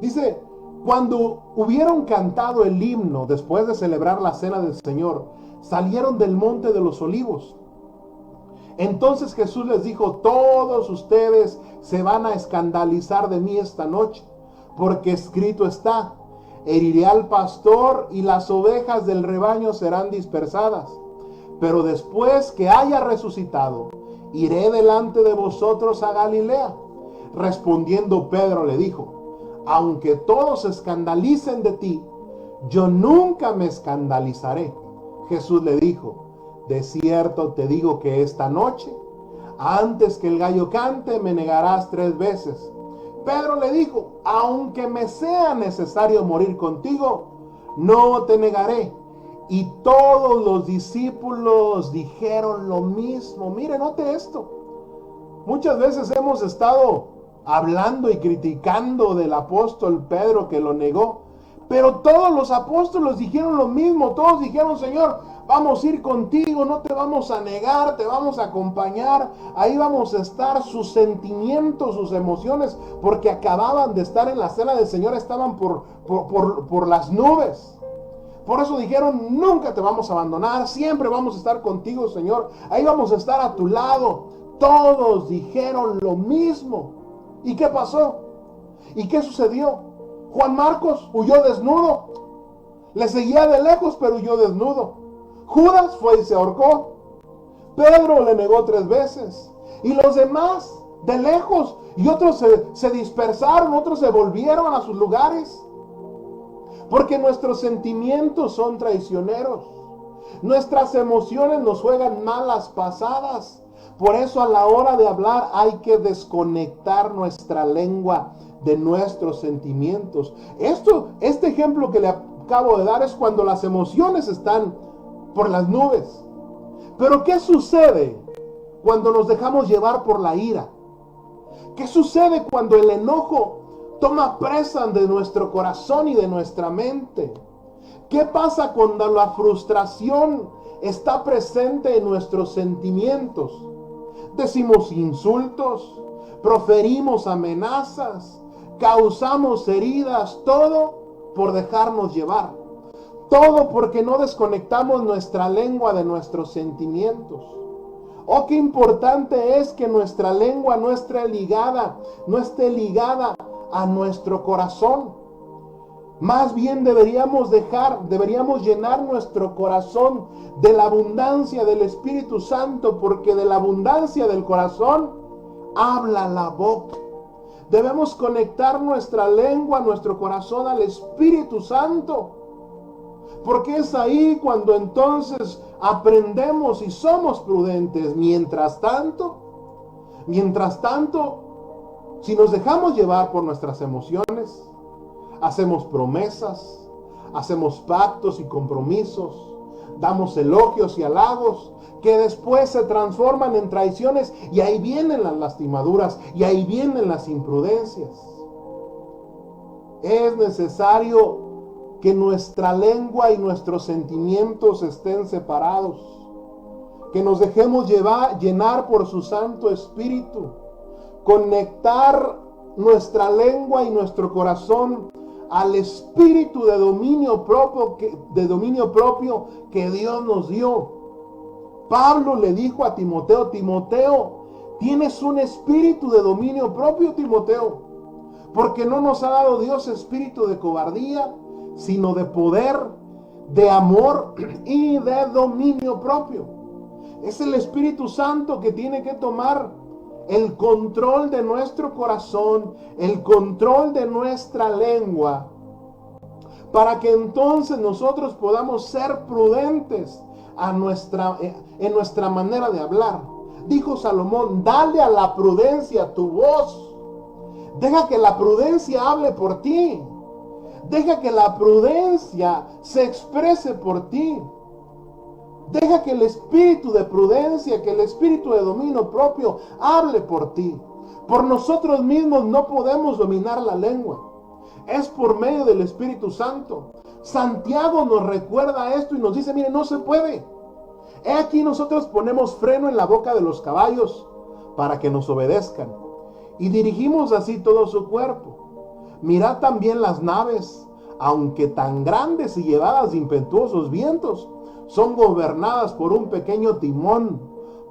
Dice, cuando hubieron cantado el himno después de celebrar la cena del Señor, salieron del monte de los olivos. Entonces Jesús les dijo, todos ustedes se van a escandalizar de mí esta noche, porque escrito está, heriré al pastor y las ovejas del rebaño serán dispersadas. Pero después que haya resucitado, iré delante de vosotros a Galilea. Respondiendo Pedro le dijo, aunque todos se escandalicen de ti, yo nunca me escandalizaré. Jesús le dijo, de cierto te digo que esta noche, antes que el gallo cante, me negarás 3 veces. Pedro le dijo, aunque me sea necesario morir contigo, no te negaré. Y todos los discípulos dijeron lo mismo. Mire, note esto. Muchas veces hemos estado hablando y criticando del apóstol Pedro que lo negó. Pero todos los apóstoles dijeron lo mismo. Todos dijeron: Señor, vamos a ir contigo, no te vamos a negar, te vamos a acompañar. Ahí vamos a estar. Sus sentimientos, sus emociones, porque acababan de estar en la cena del Señor, estaban por las nubes. Por eso dijeron: nunca te vamos a abandonar, siempre vamos a estar contigo, Señor. Ahí vamos a estar a tu lado. Todos dijeron lo mismo. ¿Y qué pasó? ¿Y qué sucedió? Juan Marcos huyó desnudo. Le seguía de lejos, pero huyó desnudo. Judas fue y se ahorcó. Pedro le negó 3 veces. Y los demás, de lejos. Y otros se dispersaron, otros se volvieron a sus lugares. Porque nuestros sentimientos son traicioneros. Nuestras emociones nos juegan malas pasadas. Por eso a la hora de hablar hay que desconectar nuestra lengua de nuestros sentimientos. Este ejemplo que le acabo de dar es cuando las emociones están por las nubes. Pero ¿qué sucede cuando nos dejamos llevar por la ira? ¿Qué sucede cuando el enojo toma presa de nuestro corazón y de nuestra mente? ¿Qué pasa cuando la frustración está presente en nuestros sentimientos? Decimos insultos, proferimos amenazas, causamos heridas, todo por dejarnos llevar. Todo porque no desconectamos nuestra lengua de nuestros sentimientos. Oh, qué importante es que nuestra lengua no esté ligada a nuestro corazón. Más bien deberíamos llenar nuestro corazón de la abundancia del Espíritu Santo, porque de la abundancia del corazón habla la boca. Debemos conectar nuestra lengua, nuestro corazón al Espíritu Santo, porque es ahí cuando entonces aprendemos y somos prudentes. Mientras tanto, si nos dejamos llevar por nuestras emociones, hacemos promesas, hacemos pactos y compromisos, damos elogios y halagos que después se transforman en traiciones, y ahí vienen las lastimaduras y ahí vienen las imprudencias. Es necesario que nuestra lengua y nuestros sentimientos estén separados, que nos dejemos llenar por su Santo Espíritu, conectar nuestra lengua y nuestro corazón al espíritu de dominio propio que Dios nos dio. Pablo le dijo a Timoteo: Timoteo, tienes un espíritu de dominio propio, Timoteo, porque no nos ha dado Dios espíritu de cobardía, sino de poder, de amor y de dominio propio. Es el Espíritu Santo que tiene que tomar el control de nuestro corazón, el control de nuestra lengua, para que entonces nosotros podamos ser prudentes en nuestra manera de hablar. Dijo Salomón: dale a la prudencia tu voz. Deja que la prudencia hable por ti. Deja que la prudencia se exprese por ti. Deja que el espíritu de prudencia, que el espíritu de dominio propio hable por ti. Por nosotros mismos no podemos dominar la lengua. Es por medio del Espíritu Santo. Santiago nos recuerda esto y nos dice: mire, no se puede. He aquí nosotros ponemos freno en la boca de los caballos para que nos obedezcan, y dirigimos así todo su cuerpo. Mirad también las naves, aunque tan grandes y llevadas de impetuosos vientos, son gobernadas por un pequeño timón,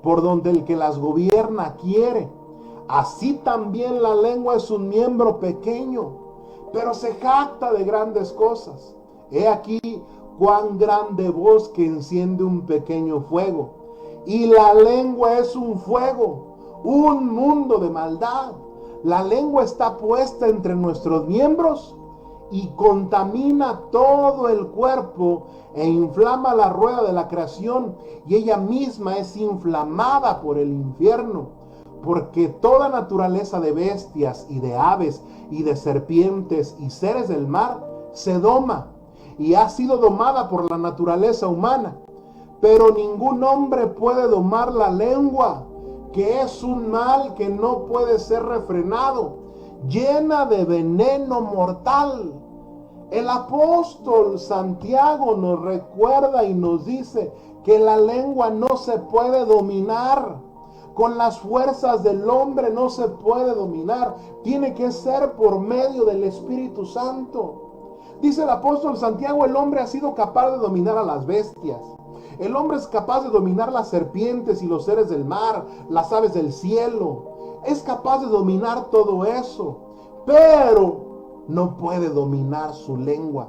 por donde el que las gobierna quiere. Así también la lengua es un miembro pequeño, pero se jacta de grandes cosas. He aquí cuán grande voz que enciende un pequeño fuego. Y la lengua es un fuego, un mundo de maldad. La lengua está puesta entre nuestros miembros y contamina todo el cuerpo e inflama la rueda de la creación, y ella misma es inflamada por el infierno, porque toda naturaleza de bestias y de aves y de serpientes y seres del mar se doma, y ha sido domada por la naturaleza humana. Pero ningún hombre puede domar la lengua, que es un mal que no puede ser refrenado, llena de veneno mortal. El apóstol Santiago nos recuerda y nos dice que la lengua no se puede dominar. Con las fuerzas del hombre no se puede dominar. Tiene que ser por medio del Espíritu Santo. Dice el apóstol Santiago, el hombre ha sido capaz de dominar a las bestias. El hombre es capaz de dominar las serpientes y los seres del mar, las aves del cielo. Es capaz de dominar todo eso. Pero no puede dominar su lengua,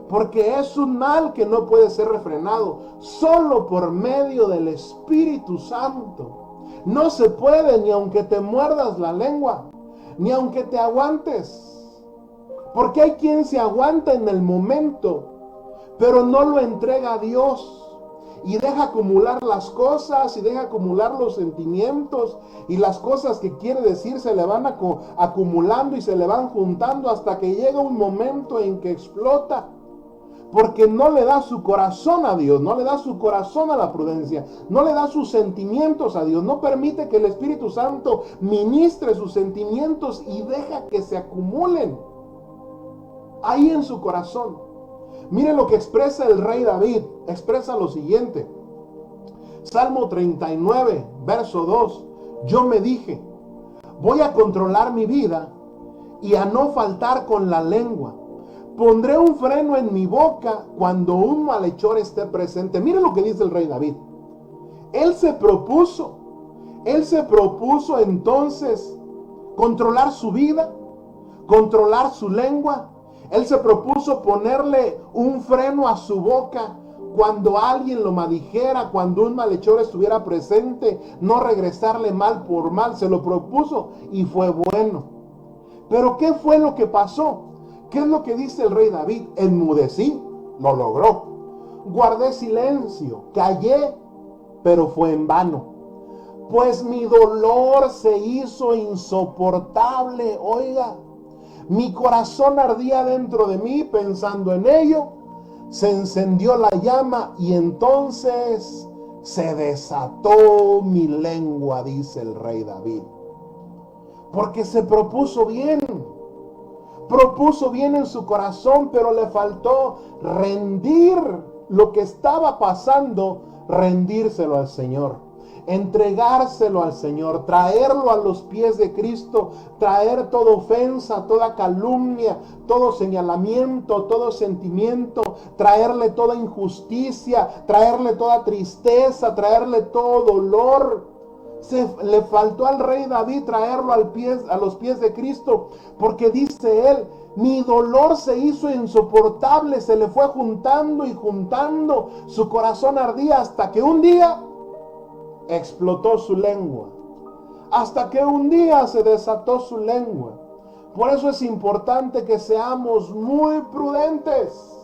porque es un mal que no puede ser refrenado. Solo por medio del Espíritu Santo. No se puede ni aunque te muerdas la lengua, ni aunque te aguantes. Porque hay quien se aguanta en el momento, pero no lo entrega a Dios. Y deja acumular las cosas, y deja acumular los sentimientos, y las cosas que quiere decir se le van acumulando y se le van juntando hasta que llega un momento en que explota. Porque no le da su corazón a Dios, no le da su corazón a la prudencia, no le da sus sentimientos a Dios, no permite que el Espíritu Santo ministre sus sentimientos y deja que se acumulen ahí en su corazón. Mire lo que expresa el rey David, expresa lo siguiente. Salmo 39, verso 2. Yo me dije, voy a controlar mi vida y a no faltar con la lengua. Pondré un freno en mi boca cuando un malhechor esté presente. Mire lo que dice el rey David. Él se propuso entonces controlar su vida, controlar su lengua. Él se propuso ponerle un freno a su boca cuando alguien lo maldijera, cuando un malhechor estuviera presente, no regresarle mal por mal. Se lo propuso y fue bueno. Pero ¿qué fue lo que pasó? ¿Qué es lo que dice el rey David? Enmudecí, lo logró. Guardé silencio, callé, pero fue en vano. Pues mi dolor se hizo insoportable, oiga. Mi corazón ardía dentro de mí pensando en ello. Se encendió la llama y entonces se desató mi lengua, dice el rey David. Porque se propuso bien en su corazón, pero le faltó rendir lo que estaba pasando, rendírselo al Señor, entregárselo al Señor, traerlo a los pies de Cristo, traer toda ofensa, toda calumnia, todo señalamiento, todo sentimiento, traerle toda injusticia, traerle toda tristeza, traerle todo dolor. Le faltó al rey David traerlo a los pies de Cristo, porque dice él, mi dolor se hizo insoportable, se le fue juntando y juntando, su corazón ardía hasta que un día explotó su lengua, hasta que un día se desató su lengua. Por eso es importante que seamos muy prudentes.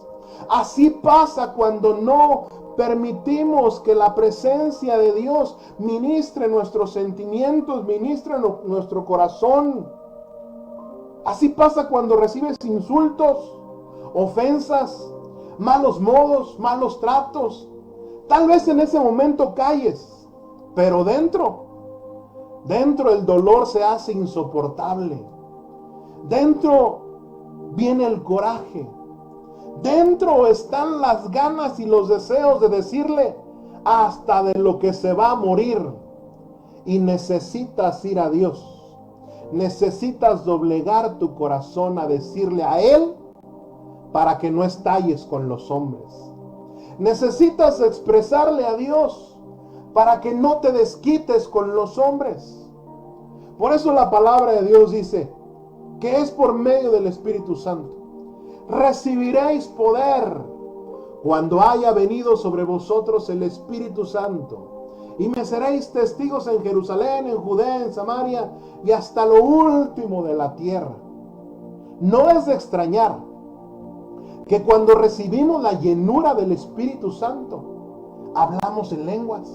Así pasa cuando no permitimos que la presencia de Dios ministre nuestros sentimientos, ministre nuestro corazón. Así pasa cuando recibes insultos, ofensas, malos modos, malos tratos. Tal vez en ese momento calles, pero dentro el dolor se hace insoportable. Dentro viene el coraje. Dentro están las ganas y los deseos de decirle hasta de lo que se va a morir. Y necesitas ir a Dios. Necesitas doblegar tu corazón a decirle a Él para que no estalles con los hombres. Necesitas expresarle a Dios para que no te desquites con los hombres. Por eso la palabra de Dios dice que es por medio del Espíritu Santo. Recibiréis poder cuando haya venido sobre vosotros el Espíritu Santo. Y me seréis testigos en Jerusalén, en Judea, en Samaria y hasta lo último de la tierra. No es de extrañar que cuando recibimos la llenura del Espíritu Santo, hablamos en lenguas.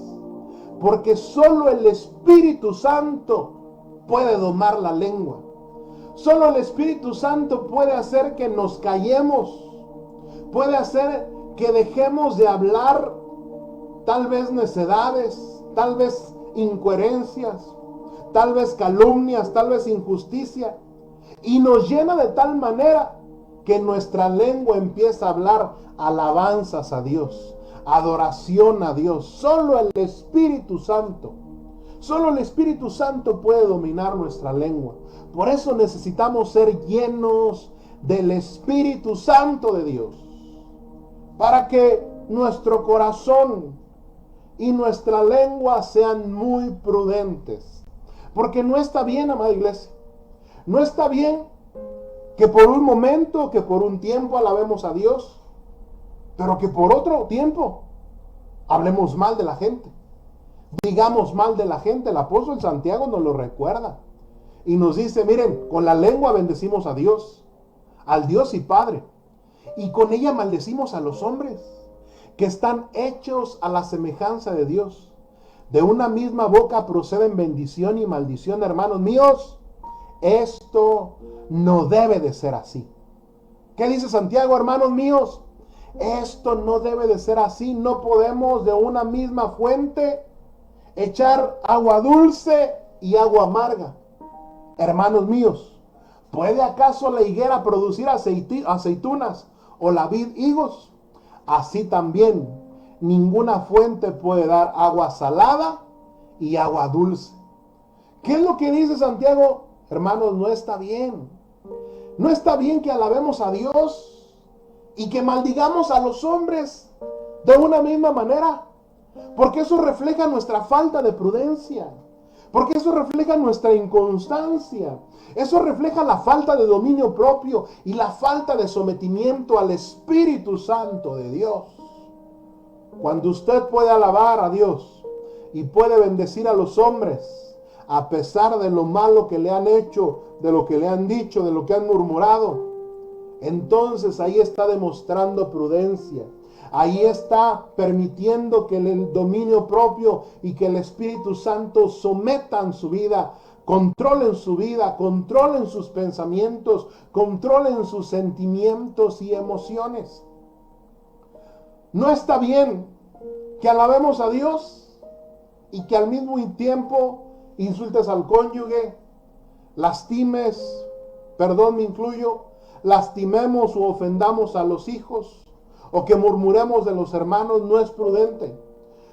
Porque solo el Espíritu Santo puede domar la lengua. Solo el Espíritu Santo puede hacer que nos callemos. Puede hacer que dejemos de hablar tal vez necedades, tal vez incoherencias, tal vez calumnias, tal vez injusticia. Y nos llena de tal manera que nuestra lengua empieza a hablar alabanzas a Dios, adoración a Dios. Solo el Espíritu Santo puede dominar nuestra lengua. Por eso necesitamos ser llenos del Espíritu Santo de Dios, para que nuestro corazón y nuestra lengua sean muy prudentes. Porque no está bien, amada iglesia, no está bien que por un momento, que por un tiempo alabemos a Dios, pero que por otro tiempo hablemos mal de la gente, digamos mal de la gente. El apóstol Santiago nos lo recuerda y nos dice, miren, con la lengua bendecimos a Dios, al Dios y Padre, y con ella maldecimos a los hombres que están hechos a la semejanza de Dios. De una misma boca proceden bendición y maldición. Hermanos míos, esto no debe de ser así. ¿Qué dice Santiago, hermanos míos? Esto no debe de ser así. No podemos de una misma fuente echar agua dulce y agua amarga. Hermanos míos, ¿puede acaso la higuera producir aceitunas o la vid higos? Así también, ninguna fuente puede dar agua salada y agua dulce. ¿Qué es lo que dice Santiago? Hermanos, no está bien. No está bien que alabemos a Dios y que maldigamos a los hombres de una misma manera. Porque eso refleja nuestra falta de prudencia. Porque eso refleja nuestra inconstancia. Eso refleja la falta de dominio propio y la falta de sometimiento al Espíritu Santo de Dios. Cuando usted puede alabar a Dios y puede bendecir a los hombres, a pesar de lo malo que le han hecho, de lo que le han dicho, de lo que han murmurado, entonces ahí está demostrando prudencia. Ahí está permitiendo que el dominio propio y que el Espíritu Santo sometan su vida, controlen su vida, controlen sus pensamientos, controlen sus sentimientos y emociones. No está bien que alabemos a Dios y que al mismo tiempo insultes al cónyuge, lastimes, perdón, me incluyo, lastimemos o ofendamos a los hijos, o que murmuremos de los hermanos. No es prudente.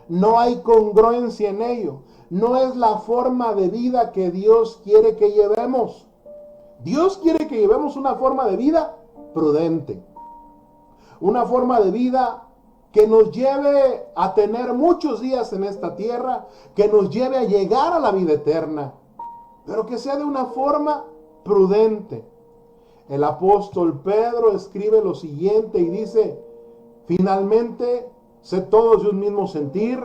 No hay congruencia en ello. No es la forma de vida que Dios quiere que llevemos. Dios quiere que llevemos una forma de vida prudente. Una forma de vida que nos lleve a tener muchos días en esta tierra, que nos lleve a llegar a la vida eterna, pero que sea de una forma prudente. El apóstol Pedro escribe lo siguiente y dice: finalmente, sed todos de un mismo sentir,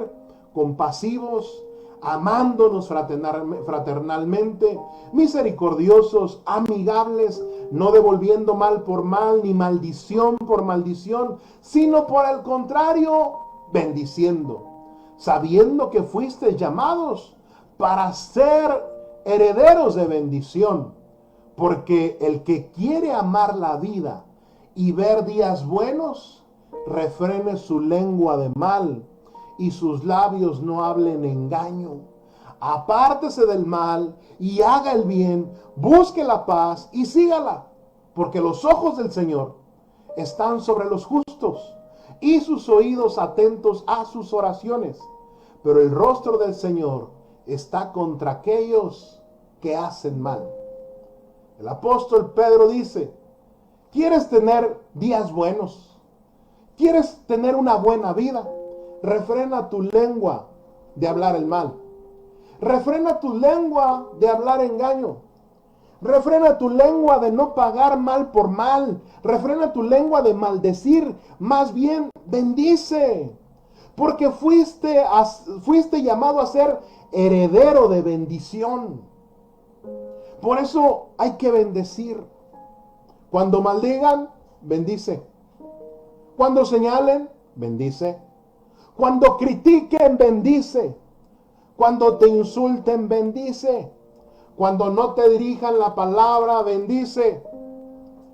compasivos, amándonos fraternalmente, misericordiosos, amigables, no devolviendo mal por mal, ni maldición por maldición, sino por el contrario, bendiciendo, sabiendo que fuisteis llamados para ser herederos de bendición, porque el que quiere amar la vida y ver días buenos, refrene su lengua de mal y sus labios no hablen engaño. Apártese del mal y haga el bien, busque la paz y sígala, porque los ojos del Señor están sobre los justos y sus oídos atentos a sus oraciones, pero el rostro del Señor está contra aquellos que hacen mal. El apóstol Pedro dice: ¿quieres tener días buenos? ¿Quieres tener una buena vida? Refrena tu lengua de hablar el mal. Refrena tu lengua de hablar engaño. Refrena tu lengua de no pagar mal por mal. Refrena tu lengua de maldecir. Más bien, bendice. Porque fuiste llamado a ser heredero de bendición. Por eso hay que bendecir. Cuando maldigan, bendice. Cuando señalen, bendice. Cuando critiquen, bendice. Cuando te insulten, bendice. Cuando no te dirijan la palabra, bendice.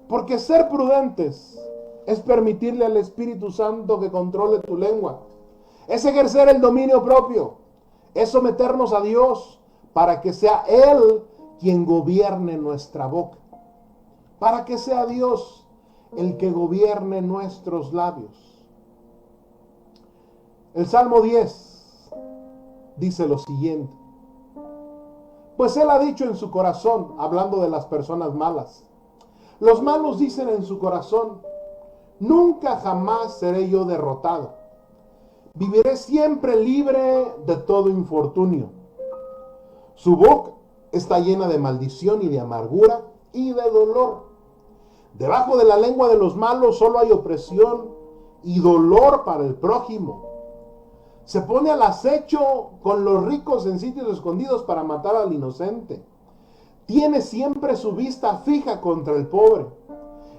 Porque ser prudentes Es permitirle al Espíritu Santo que controle tu lengua. Es ejercer el dominio propio. Es someternos a Dios para que sea Él quien gobierne nuestra boca. Para que sea Dios el que gobierne nuestros labios. El Salmo 10 dice lo siguiente. Pues Él ha dicho en su corazón, hablando de las personas malas. Los malos dicen en su corazón, nunca jamás seré yo derrotado. Viviré siempre libre de todo infortunio. Su boca está llena de maldición y de amargura y de dolor. Debajo de la lengua de los malos solo hay opresión y dolor para el prójimo. Se pone al acecho con los ricos en sitios escondidos para matar al inocente. Tiene siempre su vista fija contra el pobre.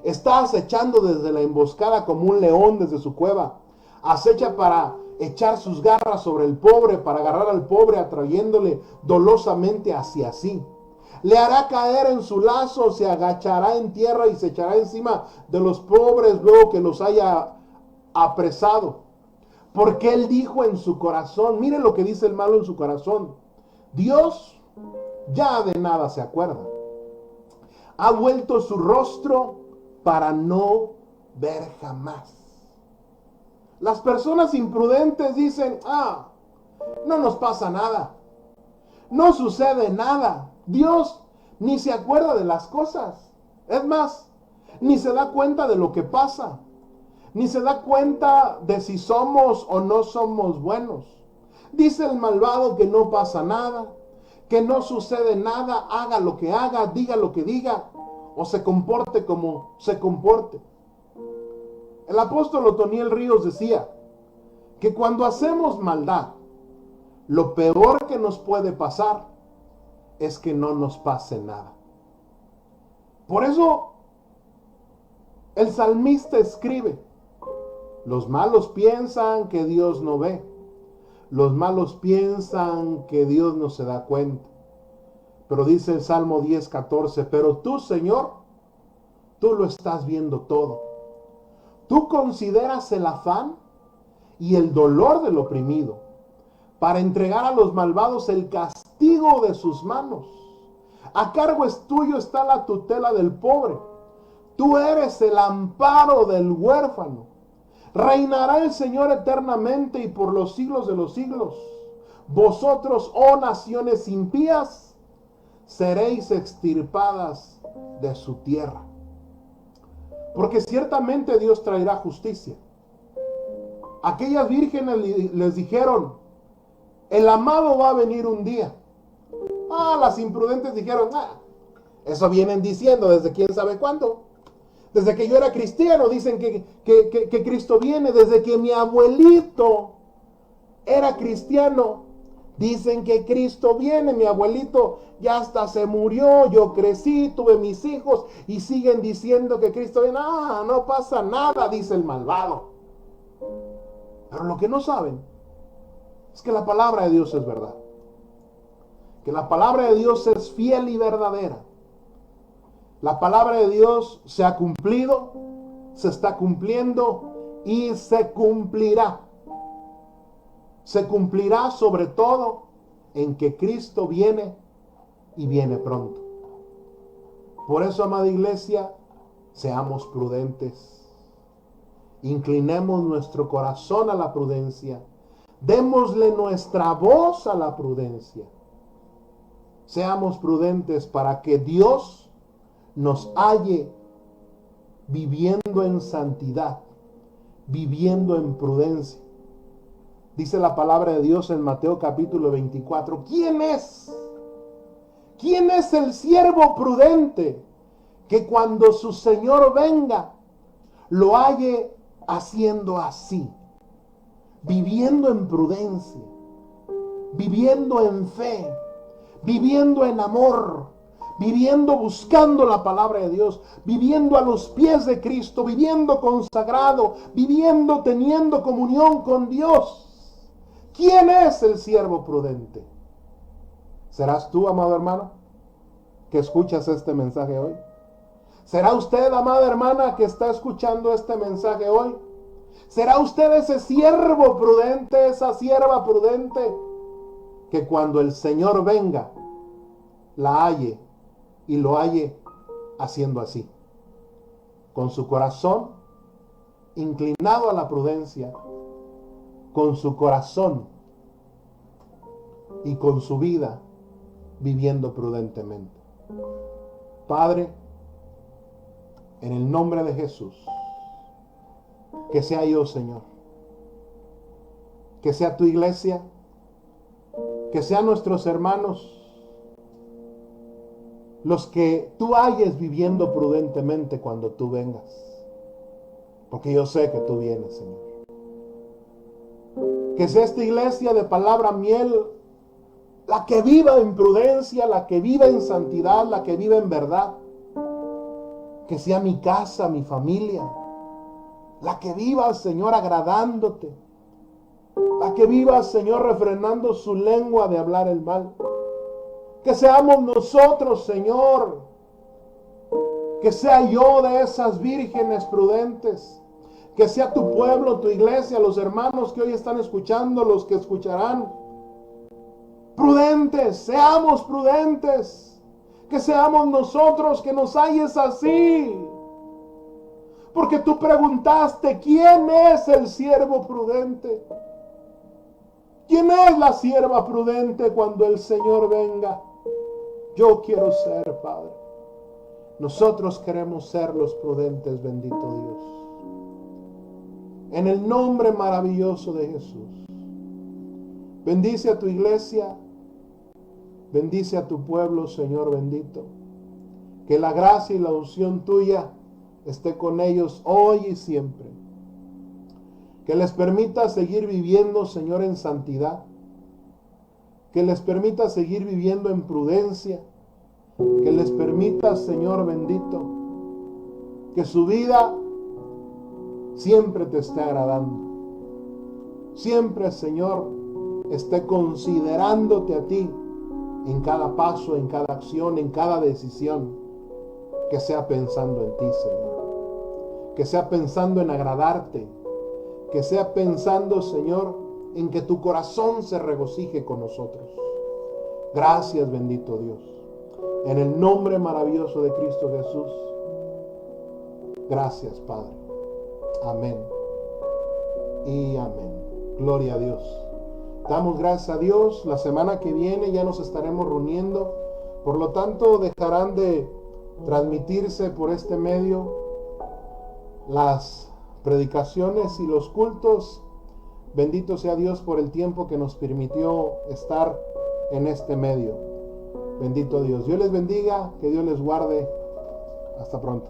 Está acechando desde la emboscada como un león desde su cueva. Acecha para echar sus garras sobre el pobre, para agarrar al pobre atrayéndole dolosamente hacia sí. Le hará caer en su lazo, se agachará en tierra y se echará encima de los pobres luego que los haya apresado. Porque él dijo en su corazón, mire lo que dice el malo en su corazón, Dios ya de nada se acuerda. Ha vuelto su rostro para no ver jamás. Las personas imprudentes dicen, no nos pasa nada. No sucede nada. Dios ni se acuerda de las cosas. Es más, ni se da cuenta de lo que pasa. Ni se da cuenta de si somos o no somos buenos. Dice el malvado que no pasa nada, que no sucede nada, haga lo que haga, diga lo que diga, o se comporte como se comporte. El apóstol Otoniel Ríos decía que cuando hacemos maldad, lo peor que nos puede pasar es que no nos pase nada. Por eso el salmista escribe, los malos piensan que Dios no ve. Los malos piensan que Dios no se da cuenta. Pero dice el Salmo 10:14, pero tú, Señor, tú lo estás viendo todo. Tú consideras el afán y el dolor del oprimido para entregar a los malvados el castigo de sus manos. A cargo es tuyo está la tutela del pobre. Tú eres el amparo del huérfano. Reinará el Señor eternamente y por los siglos de los siglos. Vosotros, oh naciones impías, seréis extirpadas de su tierra. Porque ciertamente Dios traerá justicia. Aquellas vírgenes les dijeron, el amado va a venir un día. Las imprudentes dijeron, eso vienen diciendo desde quién sabe cuándo. Desde que yo era cristiano dicen que Cristo viene. Desde que mi abuelito era cristiano dicen que Cristo viene. Mi abuelito ya hasta se murió, yo crecí, tuve mis hijos y siguen diciendo que Cristo viene. No pasa nada, dice el malvado. Pero lo que no saben es que la palabra de Dios es verdad. Que la palabra de Dios es fiel y verdadera. La palabra de Dios se ha cumplido, se está cumpliendo y se cumplirá. Se cumplirá sobre todo en que Cristo viene y viene pronto. Por eso, amada iglesia, seamos prudentes. Inclinemos nuestro corazón a la prudencia. Démosle nuestra voz a la prudencia. Seamos prudentes para que Dios nos halle viviendo en santidad, viviendo en prudencia. Dice la palabra de Dios en Mateo capítulo 24. ¿Quién es? ¿Quién es el siervo prudente que cuando su Señor venga lo halle haciendo así? Viviendo en prudencia, viviendo en fe, viviendo en amor, viviendo buscando la palabra de Dios, viviendo a los pies de Cristo, viviendo consagrado, viviendo teniendo comunión con Dios. ¿Quién es el siervo prudente? ¿Serás tú, amado hermano, que escuchas este mensaje hoy? ¿Será usted, amada hermana, que está escuchando este mensaje hoy? ¿Será usted ese siervo prudente, esa sierva prudente, que cuando el Señor venga, la halle y lo halle haciendo así, con su corazón inclinado a la prudencia, con su corazón y con su vida viviendo prudentemente? Padre, en el nombre de Jesús, que sea yo, Señor, que sea tu iglesia, que sean nuestros hermanos, los que tú halles viviendo prudentemente cuando tú vengas, porque yo sé que tú vienes, Señor. Que sea esta iglesia de palabra miel la que viva en prudencia, la que viva en santidad, la que viva en verdad. Que sea mi casa, mi familia, la que viva, Señor, agradándote, la que viva, Señor, refrenando su lengua de hablar el mal. Que seamos nosotros, Señor, que sea yo de esas vírgenes prudentes, que sea tu pueblo, tu iglesia, los hermanos que hoy están escuchando, los que escucharán, prudentes, seamos prudentes. Que seamos nosotros, que nos halles así. Porque tú preguntaste, ¿quién es el siervo prudente? ¿Quién es la sierva prudente cuando el Señor venga? Yo quiero ser, Padre. Nosotros queremos ser los prudentes, bendito Dios. En el nombre maravilloso de Jesús. Bendice a tu iglesia. Bendice a tu pueblo, Señor bendito. Que la gracia y la unción tuya esté con ellos hoy y siempre. Que les permita seguir viviendo, Señor, en santidad. Que les permita seguir viviendo en prudencia. Que les permita, Señor bendito, que su vida siempre te esté agradando. Siempre, Señor, esté considerándote a ti en cada paso, en cada acción, en cada decisión, que sea pensando en ti, Señor. Que sea pensando en agradarte. Que sea pensando, Señor, en que tu corazón se regocije con nosotros. Gracias, bendito Dios. En el nombre maravilloso de Cristo Jesús. Gracias, Padre. Amén. Y amén. Gloria a Dios. Damos gracias a Dios. La semana que viene ya nos estaremos reuniendo. Por lo tanto, dejarán de transmitirse por este medio las predicaciones y los cultos. Bendito sea Dios por el tiempo que nos permitió estar en este medio. Bendito Dios. Dios les bendiga. Que Dios les guarde. Hasta pronto.